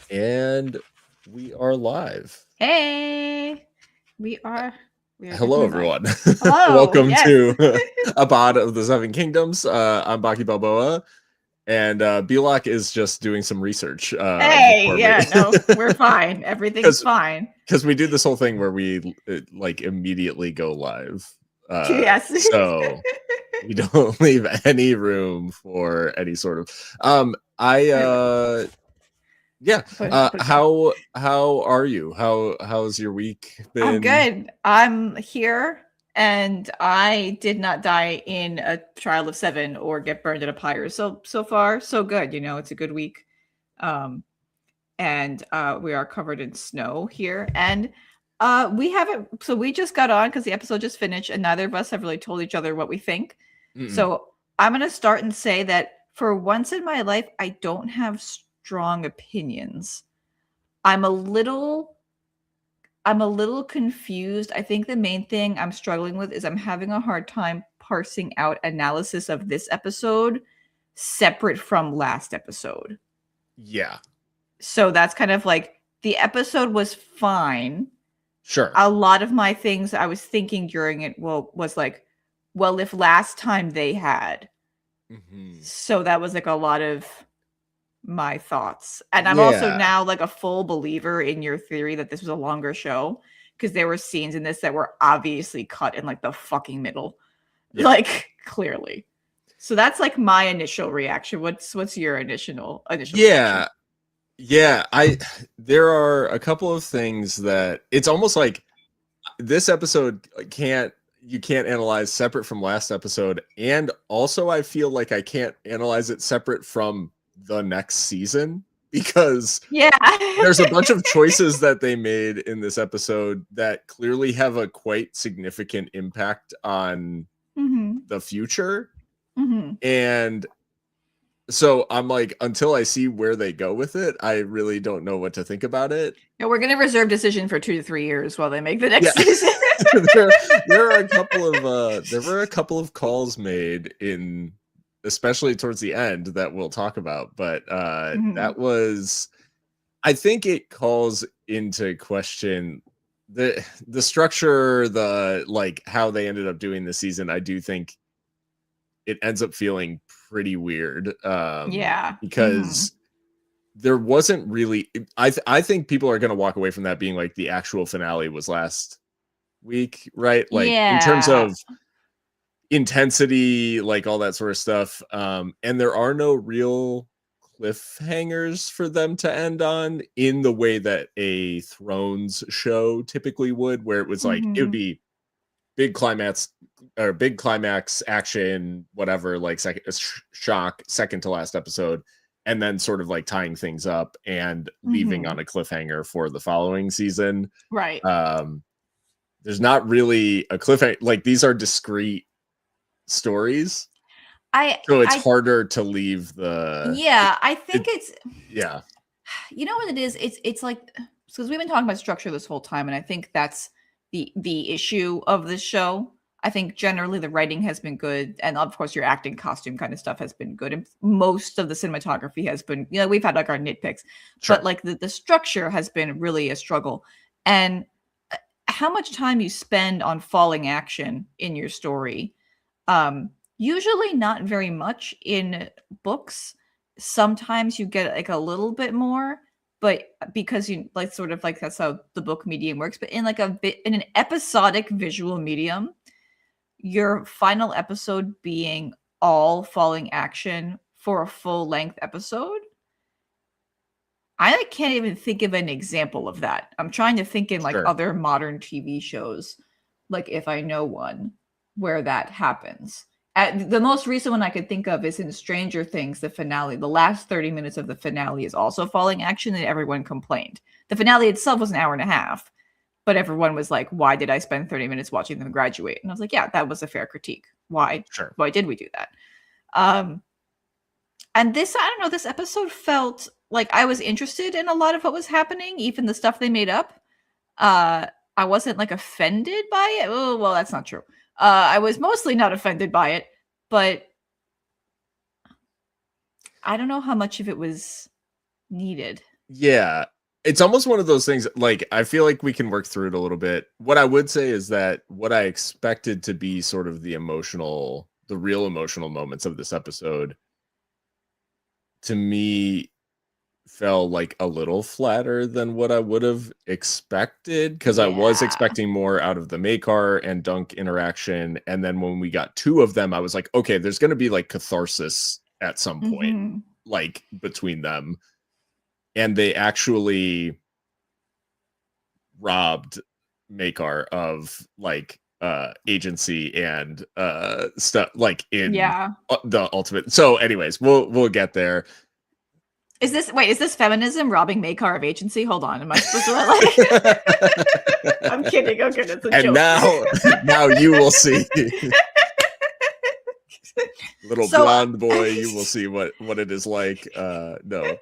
And we are live. Hey, we are Hello, definitely live. everyone. Hello, Welcome yes. to a pod of the Seven Kingdoms. I'm Baki Balboa, and Belok is just doing some research Hey, before we, yeah, no, we're fine. Everything's fine. because we do this whole thing where we like immediately go live. Yes. So we don't leave any room for any sort of. Yeah. How are you? How's your week been? I'm good. I'm here, and I did not die in a trial of 7 or get burned at a pyre. So far, so good. You know, it's a good week. And we are covered in snow here, and we haven't. So we just got on because the episode just finished, and neither of us have really told each other what we think. So I'm gonna start and say that for once in my life, I don't have strong opinions. I'm a little confused. I think the main thing I'm struggling with is I'm having a hard time parsing out analysis of this episode separate from last episode. Yeah. So that's kind of like the episode was fine. Sure. A lot of my things I was thinking during it was like, well, if last time they had. So that was like a lot of my thoughts. And I'm also now like a full believer in your theory that this was a longer show because there were scenes in this that were obviously cut in like the fucking middle. Yeah. Like clearly. So that's like my initial reaction. What's your initial reaction? Yeah, there are a couple of things that it's almost like this episode you can't analyze separate from last episode, and also I feel like I can't analyze it separate from the next season because there's a bunch of choices that they made in this episode that clearly have a quite significant impact on the future. And so I'm like, until I see where they go with it, I really don't know what to think about it. Yeah, we're going to reserve decision for 2 to 3 years while they make the next season. there were a couple of calls made in, especially towards the end, that we'll talk about. But that was, I think it calls into question the structure, the like how they ended up doing the season. I do think it ends up feeling pretty weird. Because there wasn't really. I think people are going to walk away from that being like the actual finale was last week, right? Like in terms of intensity, like all that sort of stuff. And there are no real cliffhangers for them to end on in the way that a Thrones show typically would, where it was like it would be big climax action, whatever, like shock, second to last episode, and then sort of like tying things up and leaving on a cliffhanger for the following season. Right. There's not really a cliffhanger. Like these are discrete stories. So it's harder to leave the. Yeah, I think it's. Yeah. You know what it is? It's like, because we've been talking about structure this whole time, and I think that's the issue of this show. I think generally the writing has been good, and of course your acting, costume kind of stuff has been good, and most of the cinematography has been, you know, we've had like our nitpicks, but like the structure has been really a struggle. And how much time you spend on falling action in your story, usually not very much in books. Sometimes you get like a little bit more, but because you like sort of like that's how the book medium works. But in like in an episodic visual medium, your final episode being all falling action for a full length episode, I can't even think of an example of that. I'm trying to think in like other modern TV shows, like if I know one where that happens. The most recent one I could think of is in Stranger Things, the finale. The last 30 minutes of the finale is also falling action, and everyone complained. The finale itself was an hour and a half, but everyone was like, why did I spend 30 minutes watching them graduate? And I was like, yeah, that was a fair critique. Why? Sure. Why did we do that? And this, I don't know, this episode felt like I was interested in a lot of what was happening, even the stuff they made up. I wasn't like offended by it. Oh, well, that's not true. I was mostly not offended by it, but I don't know how much of it was needed. Yeah. It's almost one of those things, like, I feel like we can work through it a little bit. What I would say is that what I expected to be sort of the real emotional moments of this episode, to me, fell like a little flatter than what I would have expected, because I was Yeah. expecting more out of the Makar and Dunk interaction. And then when we got two of them, I was like, okay, there's going to be like catharsis at some point, Mhm. like between them. And they actually robbed Makar of like agency and stuff, like in Yeah. the ultimate. So anyways, we'll get there. Is this feminism robbing Makar of agency? Hold on. Am I supposed to like I'm kidding. Okay, that's a And joke. now you will see. Little So, blonde boy, you will see what it is like. No.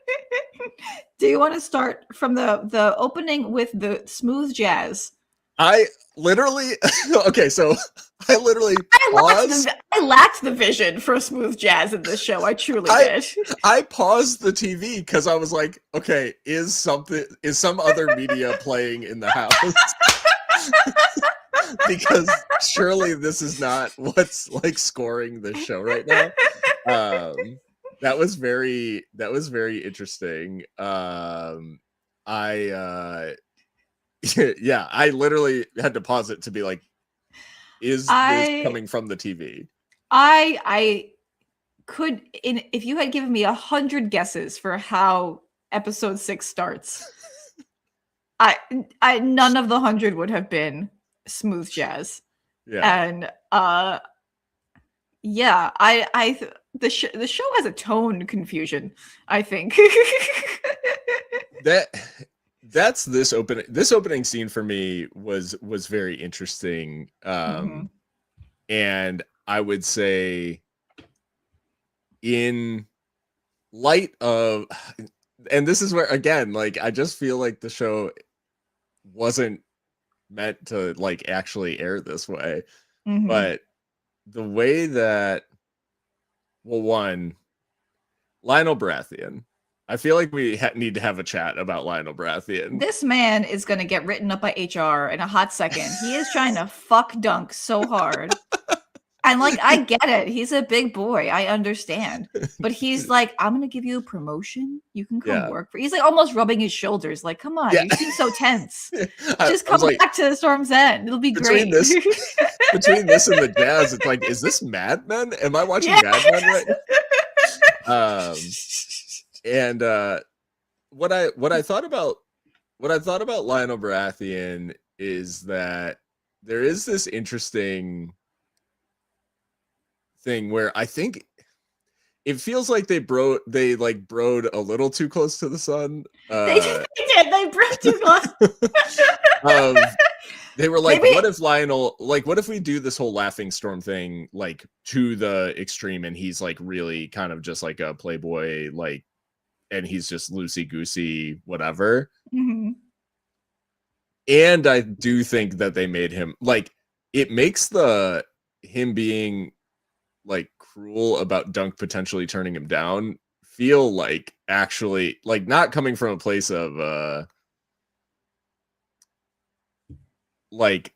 Do you want to start from the opening with the smooth jazz? I literally okay, so I literally paused. I lacked the vision for smooth jazz in this show. I truly did. I paused the TV because I was like, okay, is some other media playing in the house? Because surely this is not what's like scoring the show right now. That was very interesting. Yeah, I literally had to pause it to be like, is this coming from the TV? I could, if you had given me 100 guesses for how episode 6 starts, I none of the 100 would have been smooth jazz. Yeah. And yeah, the show has a tone confusion, I think. That's this opening scene for me was very interesting. And I would say, in light of, and this is where again, like, I just feel like the show wasn't meant to like actually air this way. But the way that, well, one, Lionel Baratheon, I feel like we need to have a chat about Lionel Baratheon. This man is going to get written up by HR in a hot second. He is trying to fuck Dunk so hard. And like, I get it. He's a big boy. I understand. But he's like, I'm going to give you a promotion. You can come work for. He's like almost rubbing his shoulders. Like, come on. You seem so tense. Just come back to Storm's End. It'll be great. Between this and the jazz, it's like, is this Mad Men? Am I watching Mad Men right now? And what I thought about Lionel Baratheon is that there is this interesting thing where I think it feels like they broed a little too close to the sun. They did. They broke too close. They were like, what if Lionel, like, what if we do this whole laughing storm thing like to the extreme, and he's like really kind of just like a playboy, like, and he's just loosey-goosey, whatever. And I do think that they made him, like, it makes him being like cruel about Dunk potentially turning him down feel like actually like not coming from a place of like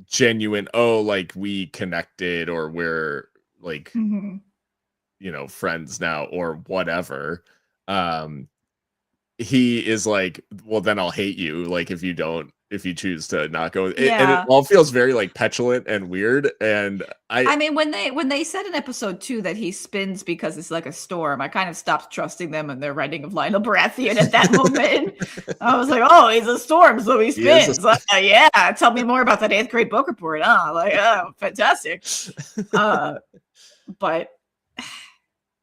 genuine, oh, like we connected, or we're like friends now, or whatever. He is like, well, then I'll hate you, like, if you choose to not go. And it all feels very like petulant and weird. And I mean, when they said in episode 2 that he spins because it's like a storm, I kind of stopped trusting them and their writing of Lionel Baratheon at that moment. I was like, oh, he's a storm, so he spins. Yeah, tell me more about that 8th grade book report. Like, oh, fantastic. But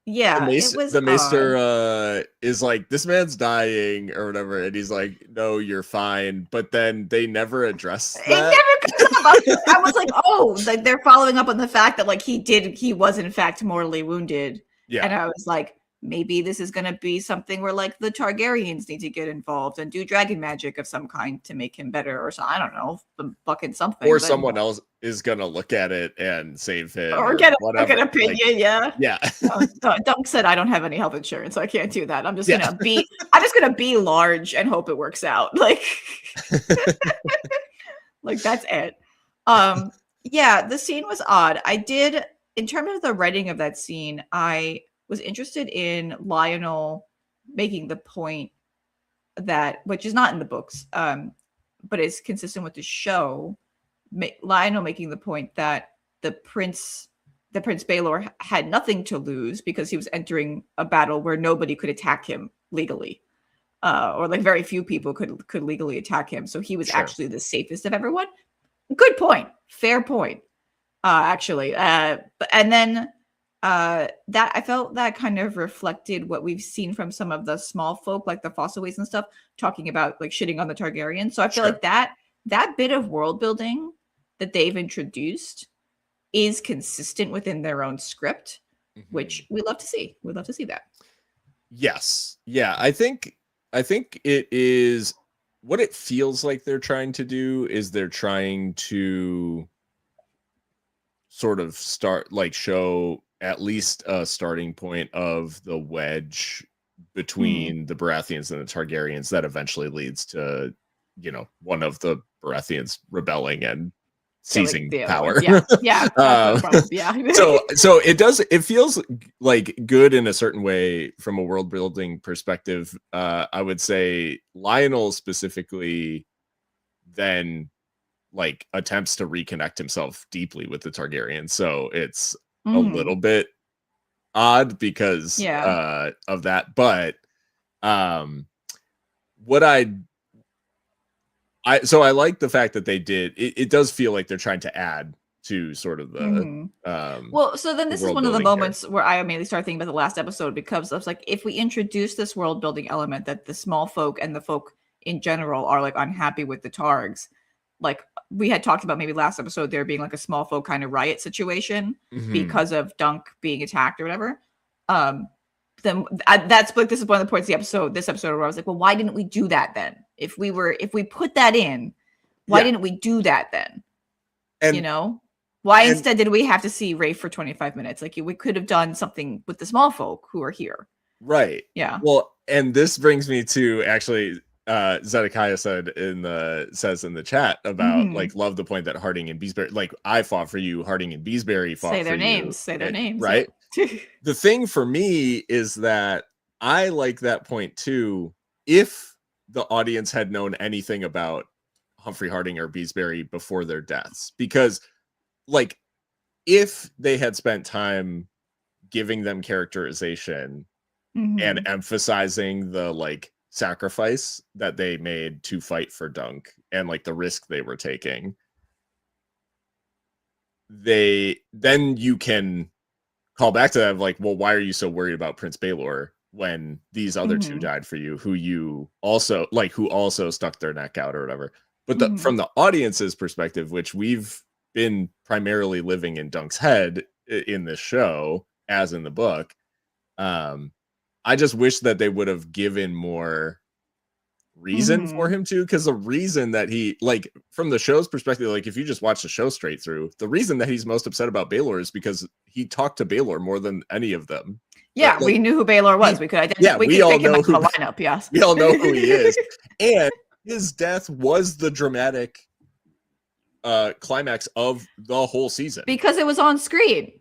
yeah, the Maester is like, this man's dying or whatever, and he's like, no, you're fine. But then they never address that. It never comes up. I was like, oh, like they're following up on the fact that like he was in fact mortally wounded. Yeah. And I was like, maybe this is going to be something where like the Targaryens need to get involved and do dragon magic of some kind to make him better, or so I don't know, fucking something. Or someone else is gonna look at it and save him, or get whatever. Like an opinion. Like, yeah. Dunk said I don't have any health insurance, so I can't do that. I'm just gonna be large and hope it works out. Like, like that's it. Yeah, the scene was odd. In terms of the writing of that scene, I was interested in Lionel making the point that, which is not in the books, but is consistent with the show. Lionel making the point that the Prince Baelor had nothing to lose because he was entering a battle where nobody could attack him legally, or like very few people could legally attack him. So he was actually the safest of everyone. Good point. Fair point. Actually, and then that I felt that kind of reflected what we've seen from some of the small folk, like the Fossilways and stuff, talking about like shitting on the Targaryens. So I feel like that bit of world building that they've introduced is consistent within their own script, which we love to see. We'd love to see that. Yes. Yeah. I think it is what it feels like they're trying to do is they're trying to sort of show at least a starting point of the wedge between the Baratheons and the Targaryens that eventually leads to, one of the Baratheons rebelling and seizing power. Yeah. So it feels like good in a certain way from a world building perspective. I would say Lionel specifically then like attempts to reconnect himself deeply with the Targaryens. So it's a little bit odd because of that. But what I like the fact that they did it does feel like they're trying to add to sort of the well, so then this is one of the moments where I immediately start thinking about the last episode, because I was like, if we introduce this world building element that the small folk and the folk in general are like unhappy with the Targs, like we had talked about maybe last episode, there being like a small folk kind of riot situation because of Dunk being attacked or whatever. Then that's like, this is one of the points of this episode where I was like, well, why didn't we do that then? If we put that in, why didn't we do that then? And why instead did we have to see Rafe for 25 minutes? Like we could have done something with the small folk who are here. Right. Yeah. Well, and this brings me to actually Zedekiah says in the chat about like, love the point that Harding and Beesbury, like I fought for you, Harding and Beesbury fought for you. Say their names. Right. The thing for me is that I like that point too. If the audience had known anything about Humphrey Harding or Beesbury before their deaths, because like if they had spent time giving them characterization and emphasizing the like sacrifice that they made to fight for Dunk and like the risk they were taking, then you can call back to that, like, well, why are you so worried about Prince Baelor when these other two died for you, who also stuck their neck out or whatever? But from the audience's perspective, which we've been primarily living in Dunk's head in this show, as in the book, I just wish that they would have given more reason for him to, because the reason that he, like, from the show's perspective, like if you just watch the show straight through, the reason that he's most upset about Baelor is because he talked to Baelor more than any of them. Yeah, like, we knew who Baelor was. We could identify. Yeah, we all know who the lineup. Yes, we all know who he is, and his death was the dramatic climax of the whole season because it was on screen.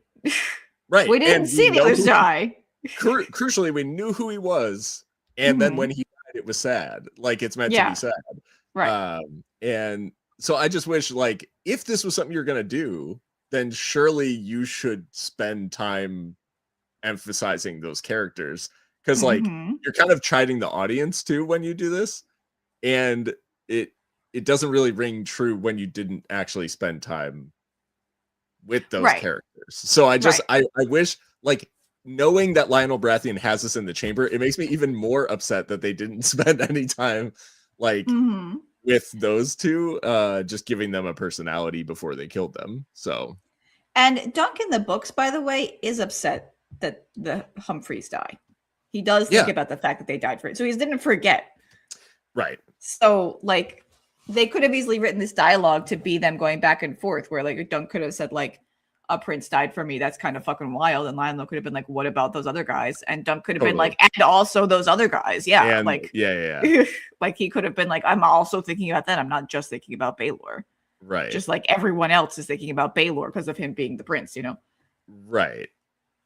Right, we didn't see the others die. Crucially, we knew who he was, and then when he died, it was sad. Like it's meant to be sad, right? And so I just wish, like, if this was something you're gonna do, then surely you should spend time emphasizing those characters, because like you're kind of chiding the audience too when you do this, and it doesn't really ring true when you didn't actually spend time with those characters. So I just I wish, like, knowing that Lionel Baratheon has this in the chamber, it makes me even more upset that they didn't spend any time like with those two, just giving them a personality before they killed them. So, and Dunk in the books, by the way, is upset that the Humphreys die. He does think about the fact that they died for it. So he didn't forget. Right. So, like, they could have easily written this dialogue to be them going back and forth, where, like, Dunk could have said, like, a prince died for me. That's kind of fucking wild. And Lionel could have been like, what about those other guys? And Dunk could have been like, and also those other guys. Yeah. And, like, yeah. Like, he could have been like, I'm also thinking about that. I'm not just thinking about Baylor. Right. Just like everyone else is thinking about Baylor because of him being the prince, you know? Right.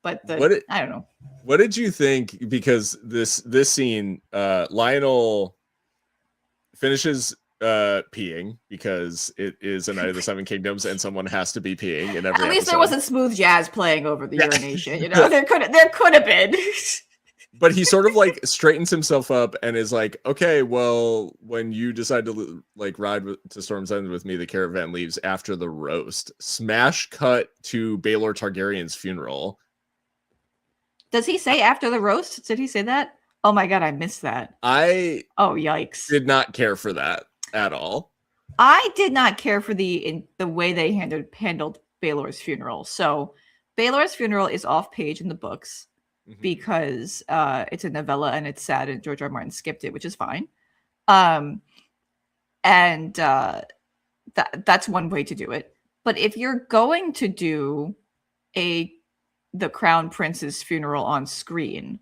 But I don't know. What did you think? Because this scene, Lionel finishes peeing because it is a Night of the Seven Kingdoms and someone has to be peeing in every At least episode. there wasn't smooth jazz playing over the urination, you know? There could have been. But he sort of like straightens himself up and is like, okay, well, when you decide to like ride to Storm's End with me, the caravan leaves after the roast. Smash cut to Baelor Targaryen's funeral. Does he say after the roast? Did he say that? Oh my God, I missed that. Oh, yikes. Did not care for that at all. I did not care for the way they handled Baelor's funeral. So Baelor's funeral is off page in the books because it's a novella and it's sad and George R. R. Martin skipped it, which is fine. And that's one way to do it. But if you're going to do the Crown Prince's funeral on screen,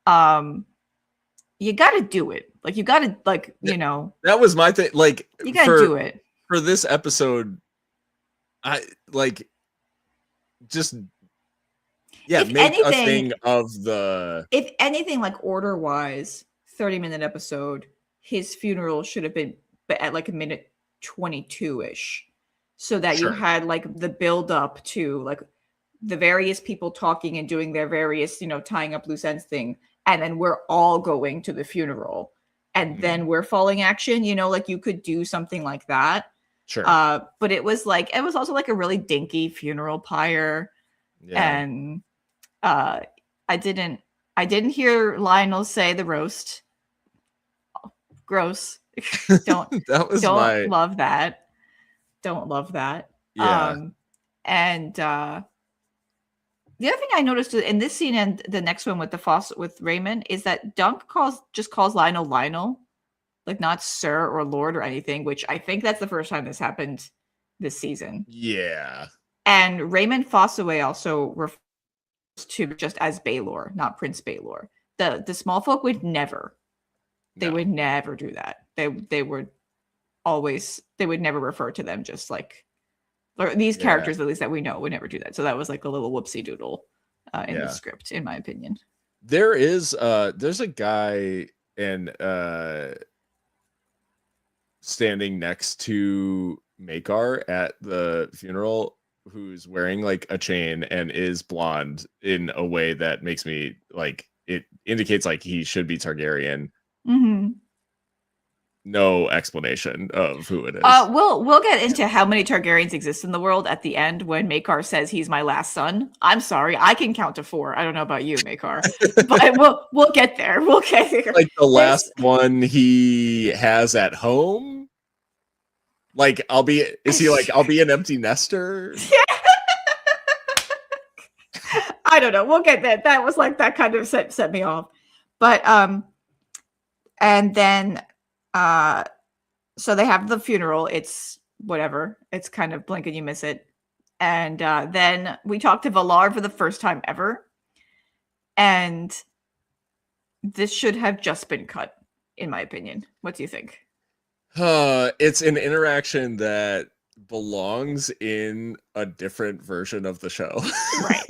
you got to do it. Like, you got to, like, you know. That was my thing. Like, you got to do it. For this episode, I, like, just, yeah, make a thing of the... If anything, like, order-wise, 30-minute episode, his funeral should have been at, like, a minute 22-ish. So that you had, like, the build-up to, like, the various people talking and doing their various, you know, tying up loose ends thing. And then we're all going to the funeral. And then we're following action, you know, like you could do something like that. Sure. But it was also like a really dinky funeral pyre. Yeah. And I didn't hear Lionel say the roast. Oh, gross. Don't love that. Don't love that. Yeah. And the other thing I noticed in this scene and the next one with Raymond is that Dunk just calls Lionel, like not Sir or Lord or anything, which I think that's the first time this happened this season. Yeah. And Raymond Fossaway also refers to just as Baelor, not Prince Baelor. The small folk would never. They would never do that. They would never refer to them just like, or these characters, at least that we know, would never do that. So that was like a little whoopsie doodle in the script, in my opinion. There's a guy standing next to Makar at the funeral who's wearing like a chain and is blonde in a way that makes me like, it indicates like he should be Targaryen. No explanation of who it is. We'll get into how many Targaryens exist in the world at the end when Makar says he's my last son. I'm sorry, I can count to 4. I don't know about you, Makar, but we'll get there. We'll get there. Like the last one he has at home. Like I'll be an empty nester? I don't know. We'll get that. That was like that kind of set me off. But and then so they have the funeral. It's whatever. It's kind of blink and you miss it. And then we talked to Valar for the first time ever. And this should have just been cut, in my opinion. What do you think? It's an interaction that belongs in a different version of the show. Right.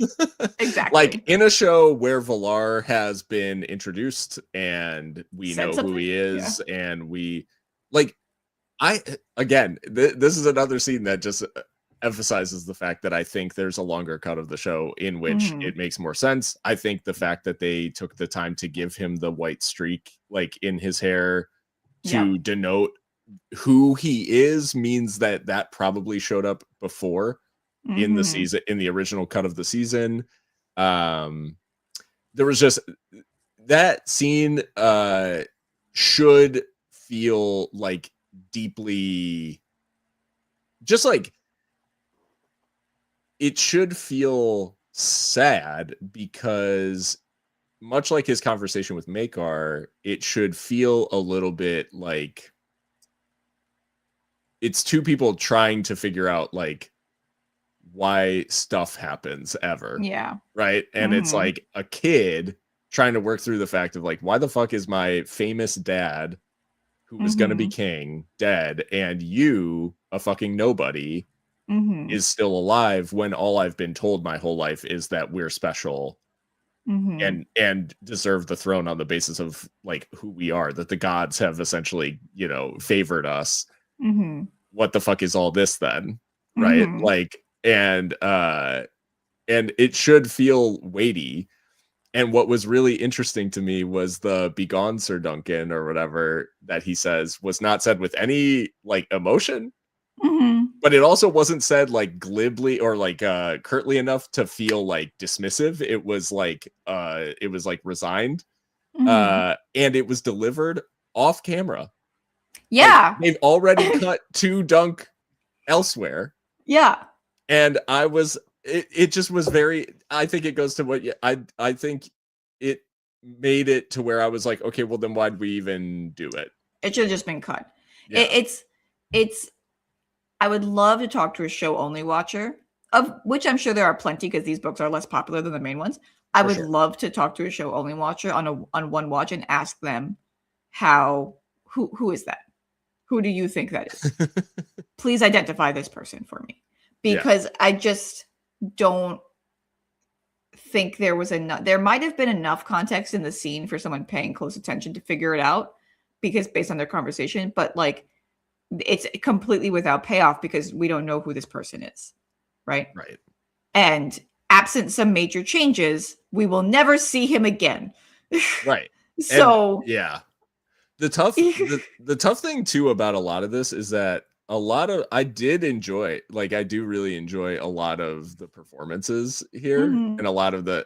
Exactly. Like in a show where Valar has been introduced and we know who he is, and we like, this is another scene that just emphasizes the fact that I think there's a longer cut of the show in which it makes more sense. I think the fact that they took the time to give him the white streak like in his hair to denote who he is means that probably showed up before in the season, in the original cut of the season. There was just that scene should feel like deeply, just like it should feel sad because much like his conversation with Makar, it should feel a little bit like it's two people trying to figure out like why stuff happens ever. Yeah. Right. And it's like a kid trying to work through the fact of like, why the fuck is my famous dad who was going to be king dead, and you, a fucking nobody, is still alive when all I've been told my whole life is that we're special and deserve the throne on the basis of like who we are, that the gods have essentially, you know, favored us. What the fuck is all this then? Right. Like, and it should feel weighty. And what was really interesting to me was the "Begone, Sir Duncan" or whatever that he says was not said with any like emotion, but it also wasn't said like glibly or like curtly enough to feel like dismissive. It was like resigned, and it was delivered off camera. Yeah, like, they've already cut to Dunk elsewhere. Yeah, and I was. It just was very. I think it goes to what I think it made it to where I was like, okay, well then why'd we even do it? It should have just been cut. Yeah. It's. I would love to talk to a show only watcher, of which I'm sure there are plenty because these books are less popular than the main ones. I would love to talk to a show only watcher on one watch and ask them who is that? Who do you think that is? Please identify this person for me, because I just don't think there was enough. There might have been enough context in the scene for someone paying close attention to figure it out, because based on their conversation, but like it's completely without payoff because we don't know who this person is, right? And absent some major changes, we will never see him again. Right. So and, yeah, the tough thing too about a lot of this is that I do really enjoy a lot of the performances here, and a lot of the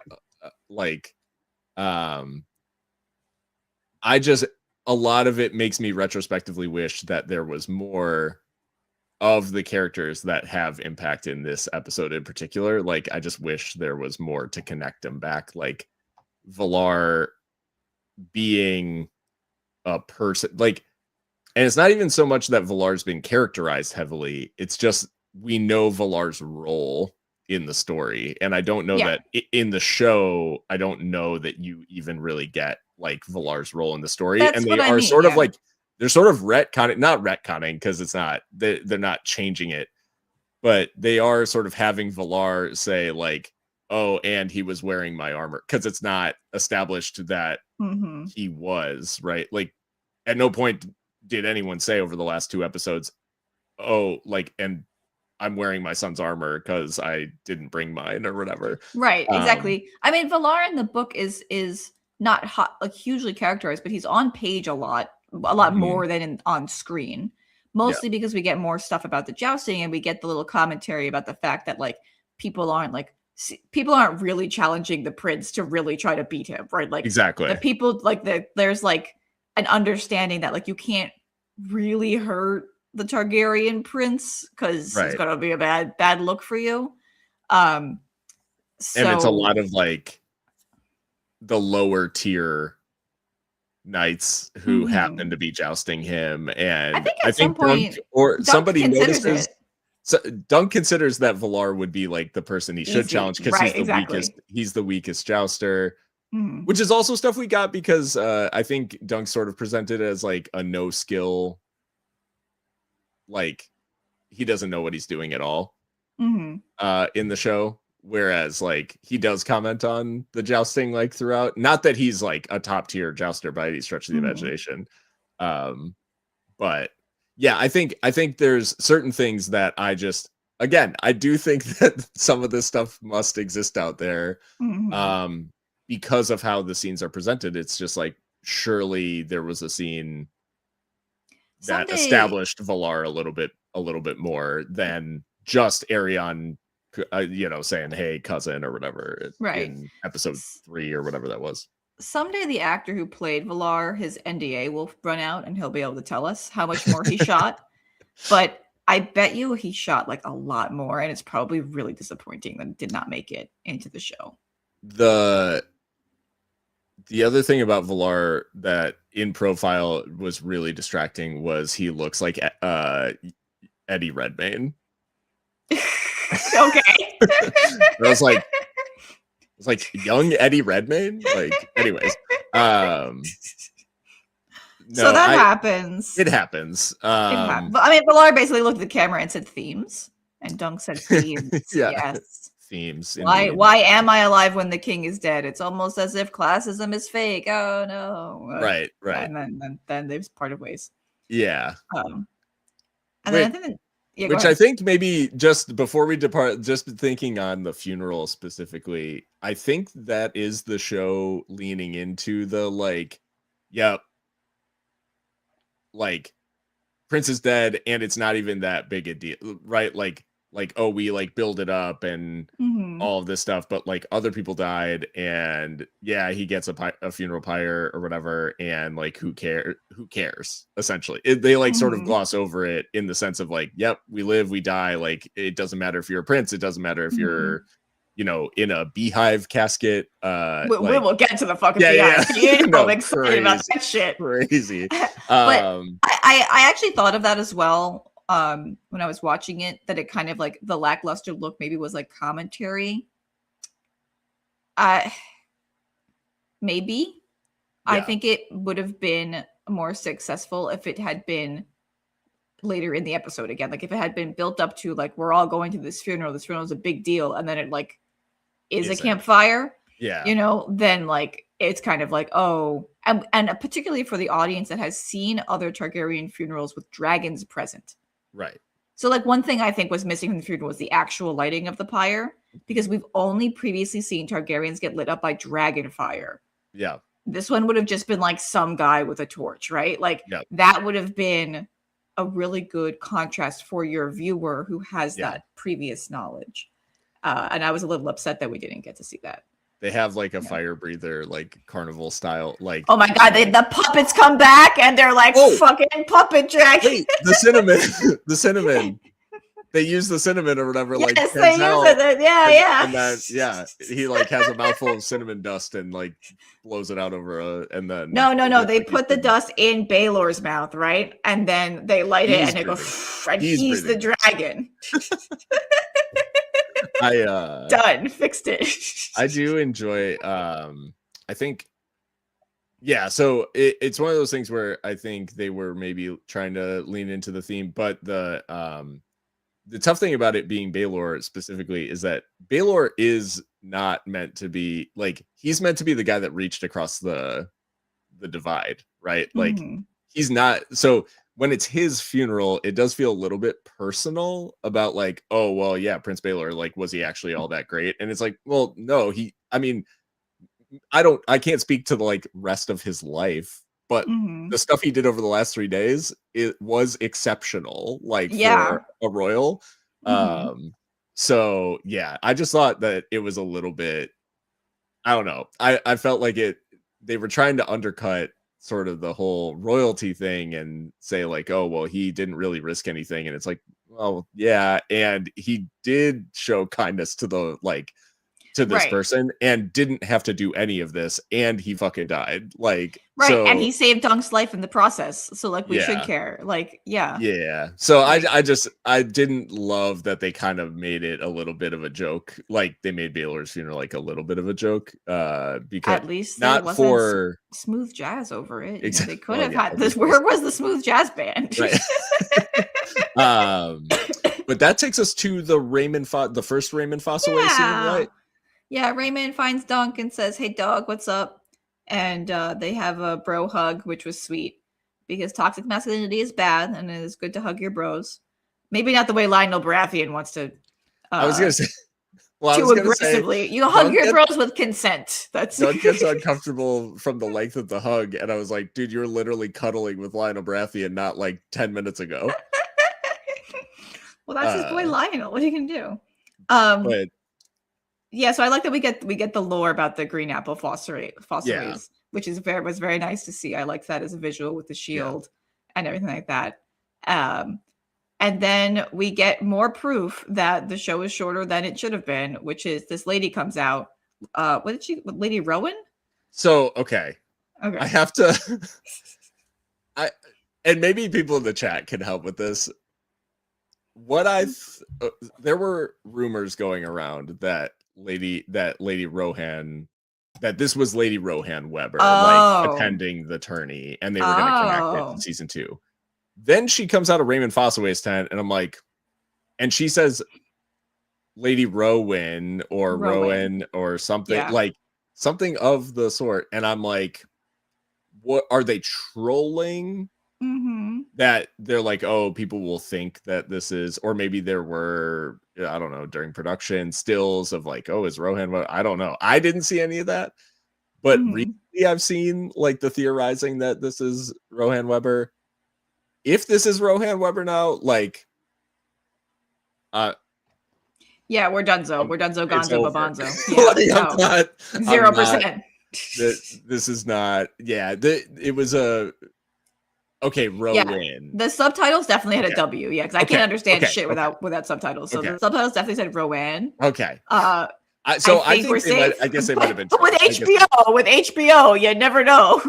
a lot of it makes me retrospectively wish that there was more of the characters that have impact in this episode in particular. Like, I just wish there was more to connect them back, like Valar being a person, like. And it's not even so much that Valar's been characterized heavily. It's just we know Valar's role in the story. And I don't know that in the show, I don't know that you even really get like Valar's role in the story. That's and they what I are mean, sort of like, they're sort of not retconning because it's not, they're not changing it. But they are sort of having Valar say like, oh, and he was wearing my armor. Because it's not established that he was, right? Like, at no point did anyone say over the last 2 episodes, oh, like, and I'm wearing my son's armor because I didn't bring mine or whatever. Right, exactly. I mean, Valar in the book is not like hugely characterized, but he's on page a lot more than on screen. Mostly because we get more stuff about the jousting, and we get the little commentary about the fact that like people aren't really challenging the prince to really try to beat him, right? Like, exactly. The people like there's like an understanding that like you can't really hurt the Targaryen prince because it's gonna be a bad look for you. And it's a lot of like the lower tier knights who happen to be jousting him, and I think at some point Dunk somebody notices. So Dunk considers that Valar would be like the person he should challenge because he's the weakest jouster. Which is also stuff we got because I think Dunk sort of presented as like a no skill, like he doesn't know what he's doing at all in the show. Whereas like he does comment on the jousting like throughout. Not that he's like a top tier jouster by any stretch of the imagination. But yeah, I think there's certain things that I do think that some of this stuff must exist out there. Because of how the scenes are presented. It's just like, surely there was a scene that established Valar a little bit more than just Arion, saying, hey, cousin, or whatever, in episode 3 or whatever that was. Someday the actor who played Valar, his NDA will run out and he'll be able to tell us how much more he shot. But I bet you he shot like a lot more, and it's probably really disappointing that it did not make it into the show. The other thing about Valar that in profile was really distracting was he looks like Eddie Redmayne. Okay. I was like young Eddie Redmayne. Like, anyways, no, so that happens. It happens. It happens. I mean, Valar basically looked at the camera and said themes, and Dunk said themes. Yeah. Yes. Themes. Why am I alive when the king is dead? It's almost as if classism is fake. Oh no. Right. And then they've parted ways. Yeah. And then I think that, which I think maybe just before we depart, just thinking on the funeral specifically, I think that is the show leaning into the like, yep, like Prince is dead and it's not even that big a deal, right? Like oh, we like build it up and all of this stuff, but like other people died, and yeah, he gets a funeral pyre or whatever, and like who cares essentially. They like sort of gloss over it in the sense of like, yep, we live, we die, like it doesn't matter if you're a prince, it doesn't matter if you're, you know, in a beehive casket. We will get to the fucking beehive. You know, I'm excited about that shit. Crazy. But I actually thought of that as well when I was watching it, that it kind of like the lackluster look maybe was like commentary. Maybe. Yeah. I think it would have been more successful if it had been later in the episode again. Like if it had been built up to like, we're all going to this funeral is a big deal, and then it like is a campfire. Yeah. You know, then like it's kind of like, oh, and particularly for the audience that has seen other Targaryen funerals with dragons present. Right. So like one thing I think was missing from the funeral was the actual lighting of the pyre, because we've only previously seen Targaryens get lit up by dragon fire. Yeah. This one would have just been like some guy with a torch, right? Like that would have been a really good contrast for your viewer who has that previous knowledge. And I was a little upset that we didn't get to see that. They have like a fire breather, like carnival style, like. Oh my god! The puppets come back and they're like fucking puppet dragon. Wait, the cinnamon. They use the cinnamon or whatever. Yes, like they use it. Yeah. And then he like has a mouthful of cinnamon dust and like blows it out over and then. No. They put the dust in Baelor's mouth, right? And then they light it and it goes. And he's the dragon. Done, fixed it. I do enjoy I think so it's one of those things where I think they were maybe trying to lean into the theme, but the tough thing about it being Baelor specifically is that Baelor is not meant to be like, he's meant to be the guy that reached across the divide, right? Like he's not. So when it's his funeral, it does feel a little bit personal about like, oh, well, yeah, Prince Baelor, like, was he actually all that great? And it's like, well, no, I can't speak to the like rest of his life, but the stuff he did over the last 3 days, it was exceptional, like for a royal. So yeah, I just thought that it was a little bit, I don't know. I felt like they were trying to undercut sort of the whole royalty thing and say like, oh, well, he didn't really risk anything. And it's like, well, yeah. And he did show kindness to this person and didn't have to do any of this. And he fucking died. Like, so, and he saved Dunk's life in the process. So like we should care. Like, yeah. So I didn't love that they kind of made it a little bit of a joke. Like they made Baelor's funeral like a little bit of a joke. Because at least not wasn't for smooth jazz over it. Exactly. They could have had this. Where was the smooth jazz band? Right. But that takes us to the the first Raymond Foss away scene, right? Yeah, Raymond finds Dunk and says, "Hey, dog, what's up?" And they have a bro hug, which was sweet because toxic masculinity is bad, and it is good to hug your bros. Maybe not the way Lionel Baratheon wants to. I was gonna say, too aggressively. You hug your bros with consent. Dunk gets uncomfortable from the length of the hug, and I was like, "Dude, you're literally cuddling with Lionel Baratheon not like 10 minutes ago." Well, that's his boy Lionel. What are you gonna do? Yeah, so I like that we get the lore about the green apple fosserays, which was very nice to see. I liked that as a visual with the shield and everything like that. And then we get more proof that the show is shorter than it should have been, which is this lady comes out. Lady Rowan? So, okay. Okay. I have to and maybe people in the chat can help with this. There were rumors going around that this was Lady Rohan Weber, like attending the tourney, and they were going to connect it to season 2. Then she comes out of Raymond Fossaway's tent, and I'm like, and she says Lady Rowan or Rowan or something, like something of the sort, and I'm like, what are they trolling? That they're like, oh, people will think that this is, or maybe there were, I don't know, during production stills of like, oh, is Rohan Weber? I don't know. I didn't see any of that, but recently I've seen like the theorizing that this is Rohan Weber. If this is Rohan Weber now, like, yeah, we're donezo. We're donezo, gonzo, babanzo. Like, no. 0%. This is not. Yeah, it was a. Okay, Rowan. Yeah, the subtitles definitely had a W. Yeah, because I can't understand shit without subtitles. So the subtitles definitely said Rowan. Okay. I guess they might have been trolling. With HBO, you never know.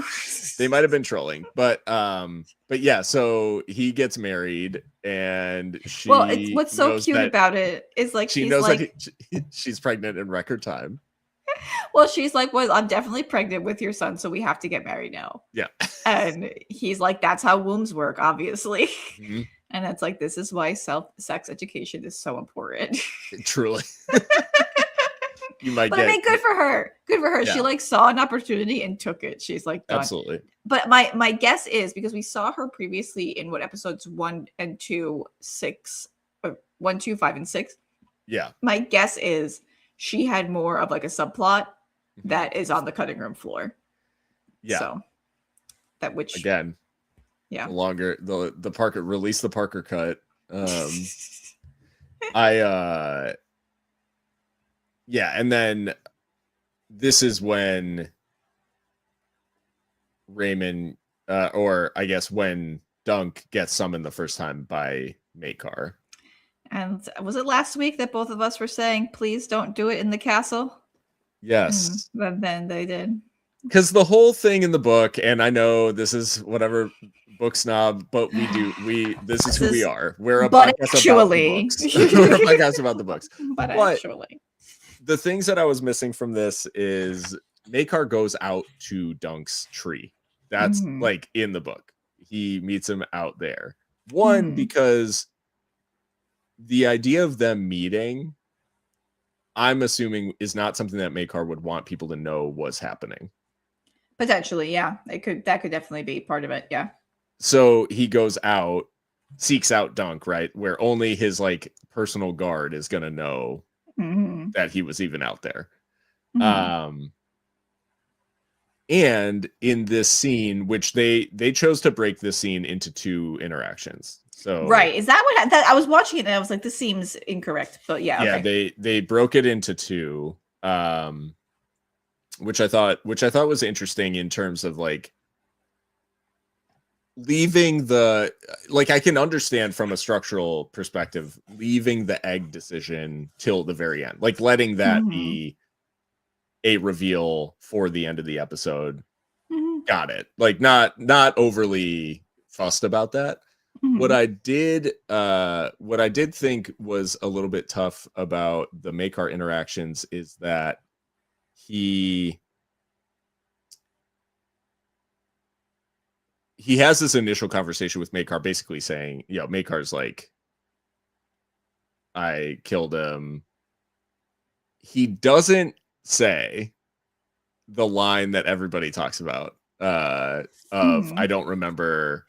They might have been trolling, but yeah. So he gets married, and she. Well, what's so cute about it is like she knows like, that she's pregnant in record time. Well, she's like, well, I'm definitely pregnant with your son, so we have to get married now. Yeah. And he's like, that's how wombs work, obviously. And it's like, this is why sex education is so important. Truly. You might I mean, good for her. Good for her. Yeah. She like saw an opportunity and took it. She's like, done. Absolutely. But my guess is, because we saw her previously in episodes 1 and 2, 6, 1, 2, 5, and 6. Yeah. My guess is she had more of like a subplot that is on the cutting room floor. Yeah. So that, which again, yeah, the longer the Parker release the Parker cut. Yeah, and then this is when Raymond, or I guess when Dunk gets summoned the first time by Maekar. And was it last week that both of us were saying, please don't do it in the castle? Yes. But then they did. Because the whole thing in the book, and I know this is whatever book snob, but this is who we are. We're a podcast about the books. We're a podcast about the books. But actually, the things that I was missing from this is Maekar goes out to Dunk's tree. That's like in the book. He meets him out there. One, because the idea of them meeting, I'm assuming, is not something that Maekar would want people to know was happening. Potentially, yeah. That could definitely be part of it, yeah. So he goes out, seeks out Dunk, right? Where only his like personal guard is gonna know that he was even out there. And in this scene, which they chose to break this scene into 2 interactions. So right, is that what I was watching it and I was like, this seems incorrect, but yeah. Yeah, they broke it into 2, which I thought was interesting in terms of like leaving the, like, I can understand from a structural perspective leaving the egg decision till the very end, like letting that be a reveal for the end of the episode. Got it. Like not overly fussed about that. What I did think was a little bit tough about the Maekar interactions is that he has this initial conversation with Maekar basically saying, you know, Maekar's like, I killed him. He doesn't say the line that everybody talks about of I don't remember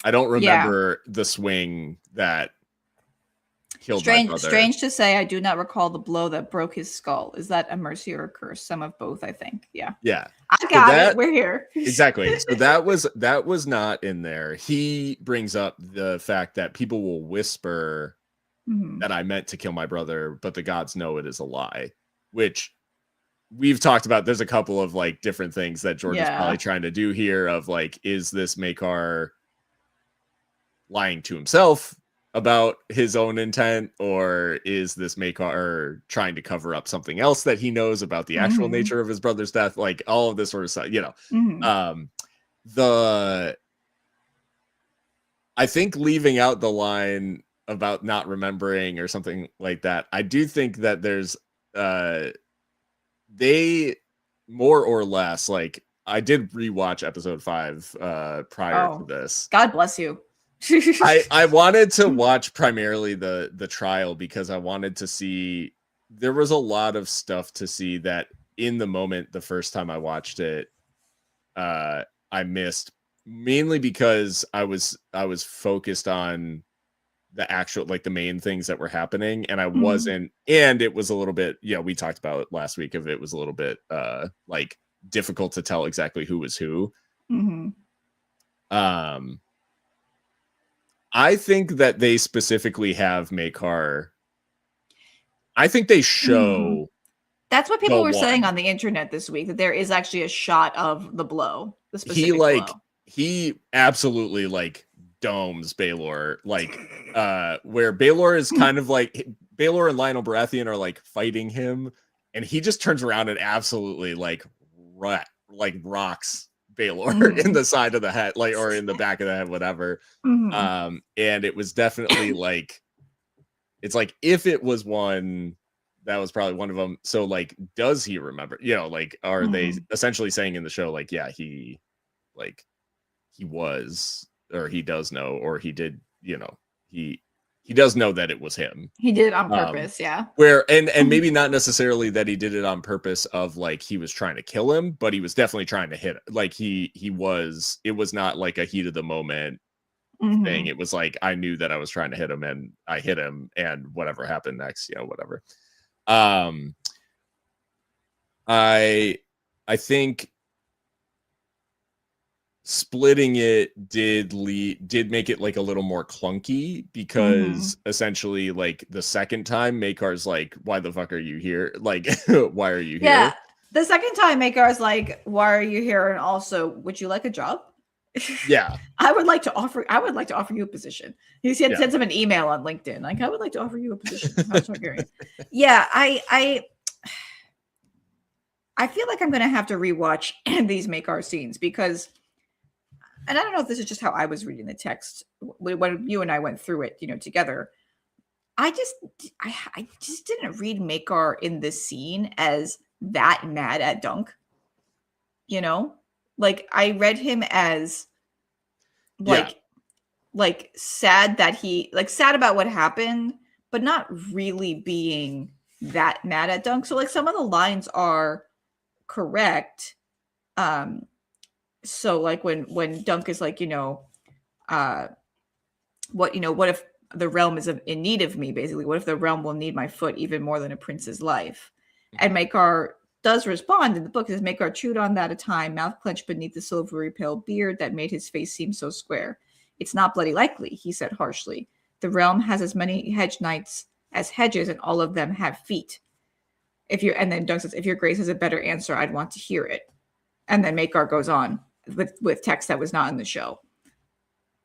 the swing that killed my brother. Strange to say, I do not recall the blow that broke his skull. Is that a mercy or a curse? Some of both, I think. Yeah. Yeah. I got it. We're here. Exactly. So that was not in there. He brings up the fact that people will whisper that I meant to kill my brother, but the gods know it is a lie, which we've talked about. There's a couple of like different things that George is probably trying to do here of like, is this Maekar lying to himself about his own intent, or is this Makar trying to cover up something else that he knows about the actual nature of his brother's death? Like all of this sort of stuff, the I think leaving out the line about not remembering or something like that, I do think that there's they more or less, like, I did rewatch episode 5 prior to this. God bless you. I wanted to watch primarily the trial because I wanted to see, there was a lot of stuff to see that in the moment the first time I watched it I missed, mainly because I was focused on the actual, like, the main things that were happening, and I wasn't, and it was a little bit, we talked about it last week, if it was a little bit like difficult to tell exactly who was who. I think that they specifically have Makar, I think they show that's what people were saying on the internet this week, that there is actually a shot of the blow, the specific blow. He absolutely, like, domes Baelor, like where Baelor is kind of like, Baelor and Lionel Baratheon are like fighting him, and he just turns around and absolutely like rocks Baelor in the side of the head, like, or in the back of the head, whatever. And it was definitely like, it's like, if it was one, that was probably one of them. So, like, does he remember, like, are they essentially saying in the show, like, yeah, he was, or he does know, or he did, he does know that it was him. He did it on purpose, yeah. Where, and maybe not necessarily that he did it on purpose of, like, he was trying to kill him, but he was definitely trying to hit, like, it was not like a heat of the moment thing. It was like, I knew that I was trying to hit him, and I hit him, and whatever happened next, whatever. I think splitting it did make it, like, a little more clunky, because essentially, like, the second time Makar's like, why the fuck are you here? Like, why are you here? Yeah, the second time Makar's like, why are you here? And also, would you like a job? Yeah. I would like to offer you a position. He sends him an email on LinkedIn, like, I would like to offer you a position. Yeah, I feel like I'm gonna have to rewatch these Makar scenes, because, and I don't know if this is just how I was reading the text when you and I went through it, together. I just didn't read Makar in this scene as that mad at Dunk. Like, I read him as like sad that sad about what happened, but not really being that mad at Dunk. So, like, some of the lines are correct. So, like, when Dunk is like, what if the realm is in need of me, basically, what if the realm will need my foot even more than a prince's life? And Makar does respond in the book. It says, Makar chewed on that a time, mouth clenched beneath the silvery pale beard that made his face seem so square. It's not bloody likely, he said harshly. The realm has as many hedge knights as hedges, and all of them have feet. And then Dunk says, if your grace has a better answer, I'd want to hear it. And then Makar goes on with text that was not in the show.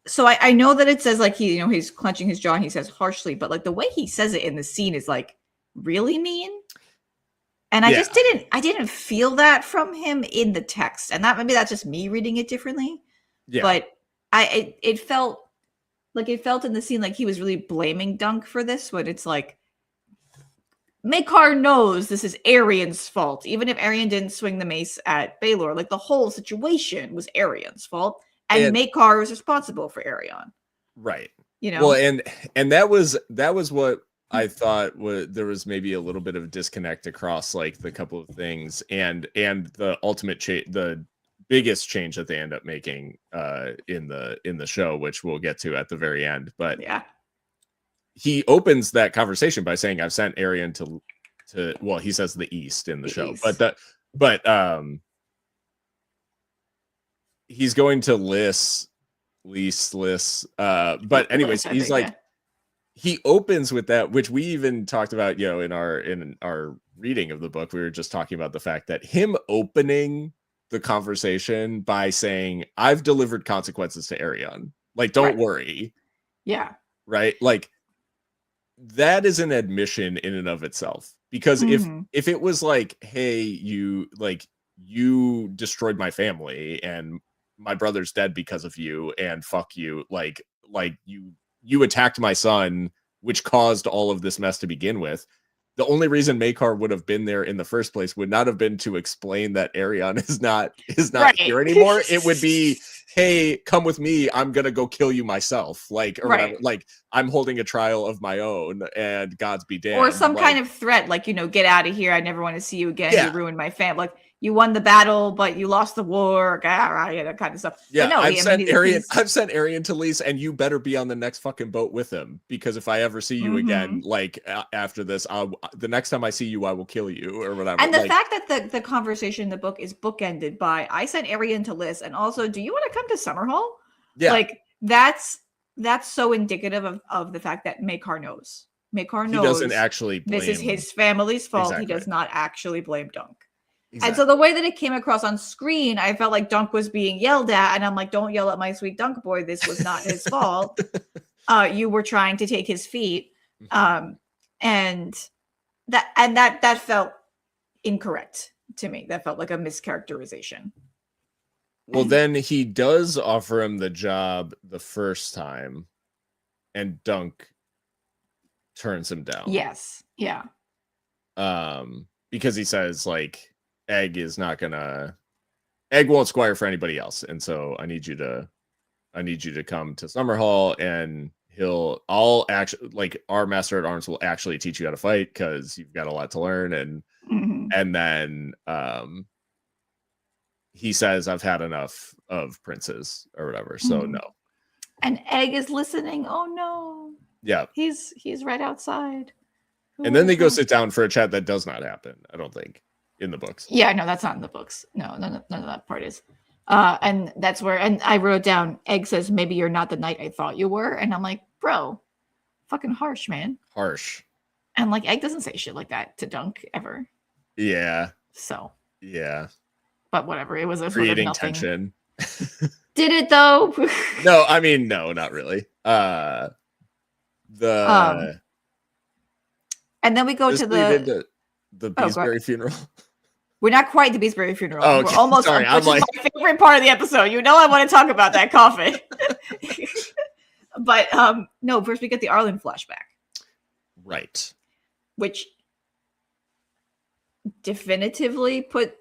So I know that it says, like, he's clenching his jaw and he says harshly, but, like, the way he says it in the scene is, like, really mean. And I just didn't feel that from him in the text. And maybe that's just me reading it differently. Yeah. But it felt in the scene like he was really blaming Dunk for this, when it's like, Makar knows this is Aerian's fault. Even if Aerian didn't swing the mace at Baelor, like, the whole situation was Aerian's fault. And Makar was responsible for Aerion. Right. Well, and that was what I thought there was maybe a little bit of a disconnect across, like, the couple of things, and the ultimate the biggest change that they end up making in the show, which we'll get to at the very end. But yeah, he opens that conversation by saying, I've sent Aerion to well, he says the east in the show, east. but he's going to Lys. But anyways, he's like, yeah. He opens with that, which we even talked about, in our reading of the book. We were just talking about the fact that him opening the conversation by saying, I've delivered consequences to Aerion. Like, don't worry. Yeah. right? Like that is an admission in and of itself. Because if it was like, hey, you destroyed my family and my brother's dead because of you and fuck you, like you attacked my son, which caused all of this mess to begin with. The only reason Maekar would have been there in the first place would not have been to explain that Arion is not Right. here anymore. It would be, hey, come with me. I'm gonna go kill you myself, like or Right. whatever. Like I'm holding a trial of my own, and God's be damned. Or some like, kind of threat, like, you know, get out of here. I never want to see you again. Yeah. You ruined my family. Like you won the battle, but you lost the war. That kind of stuff. Yeah, no, I've sent Arion to Lise, and you better be on the next fucking boat with him, because if I ever see you again, like after this, the next time I see you, I will kill you or whatever. And the fact that the conversation in the book is bookended by I sent Arion to Lise, and also, do you want to come to Summerhall? Yeah, like that's so indicative of the fact that Maekar knows. Maekar knows he doesn't actually blame, this is his family's fault. Exactly. He does not actually blame Dunk. Exactly. And so the way that it came across on screen, I felt like Dunk was being yelled at, and I'm like, don't yell at my sweet Dunk boy. This was not his fault. You were trying to take his feet. And that felt incorrect to me. That felt like a mischaracterization. Well, then he does offer him the job the first time, and Dunk turns him down. Yes. Yeah. Because he says, like, Egg won't squire for anybody else, and so I need you to come to Summerhall, and I'll actually, like, our master at arms will actually teach you how to fight, because you've got a lot to learn. And and then he says, I've had enough of princes or whatever, so no. And Egg is listening. Oh no. Yeah. He's right outside. And then they go sit down for a chat that does not happen, I don't think, in the books. Yeah, no, that's not in the books. No, none of that part is. And that's where, and I wrote down, Egg says, maybe you're not the knight I thought you were. And I'm like, bro, fucking harsh, man. Harsh. And like, Egg doesn't say shit like that to Dunk ever. Yeah. So. Yeah. But whatever, it was a creating sort of tension. Did it though? No, I mean, no, not really. And then we go to the Beesbury funeral. We're not quite the Beesbury funeral. Oh, okay. We're almost. Sorry, which is my favorite part of the episode. You know, I want to talk about that coffin. But no, first we get the Arlen flashback. Right. Which definitively put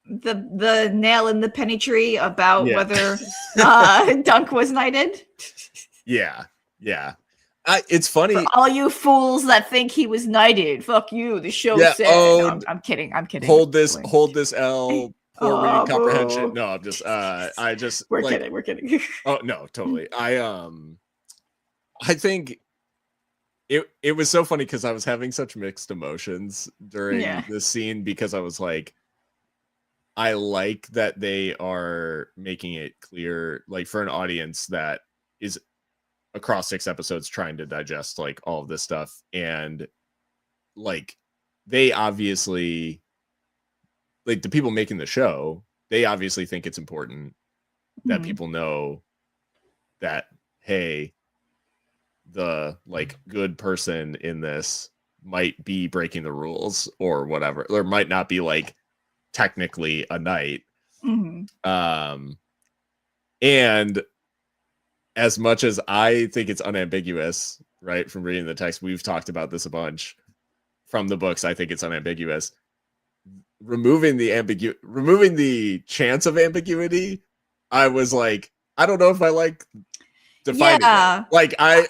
the nail in the penny tree about whether Dunk was knighted. Yeah. It's funny. For all you fools that think he was knighted, fuck you. The show said. No, I'm kidding. Hold this L. Poor reading comprehension. No, I'm just. We're kidding. Oh no, totally. I think it was so funny because I was having such mixed emotions during the scene, because I was like, I like that they are making it clear, like, for an audience that is across 6 episodes trying to digest, like, all of this stuff, and like, they obviously, like, the people making the show, they obviously think it's important that people know that, hey, the, like, good person in this might be breaking the rules or whatever, or might not be, like, technically a knight. And as much as I think it's unambiguous, right, from reading the text, we've talked about this a bunch. From the books, I think it's unambiguous. Removing the chance of ambiguity, I was like, I don't know if I like defining it. Like, I'm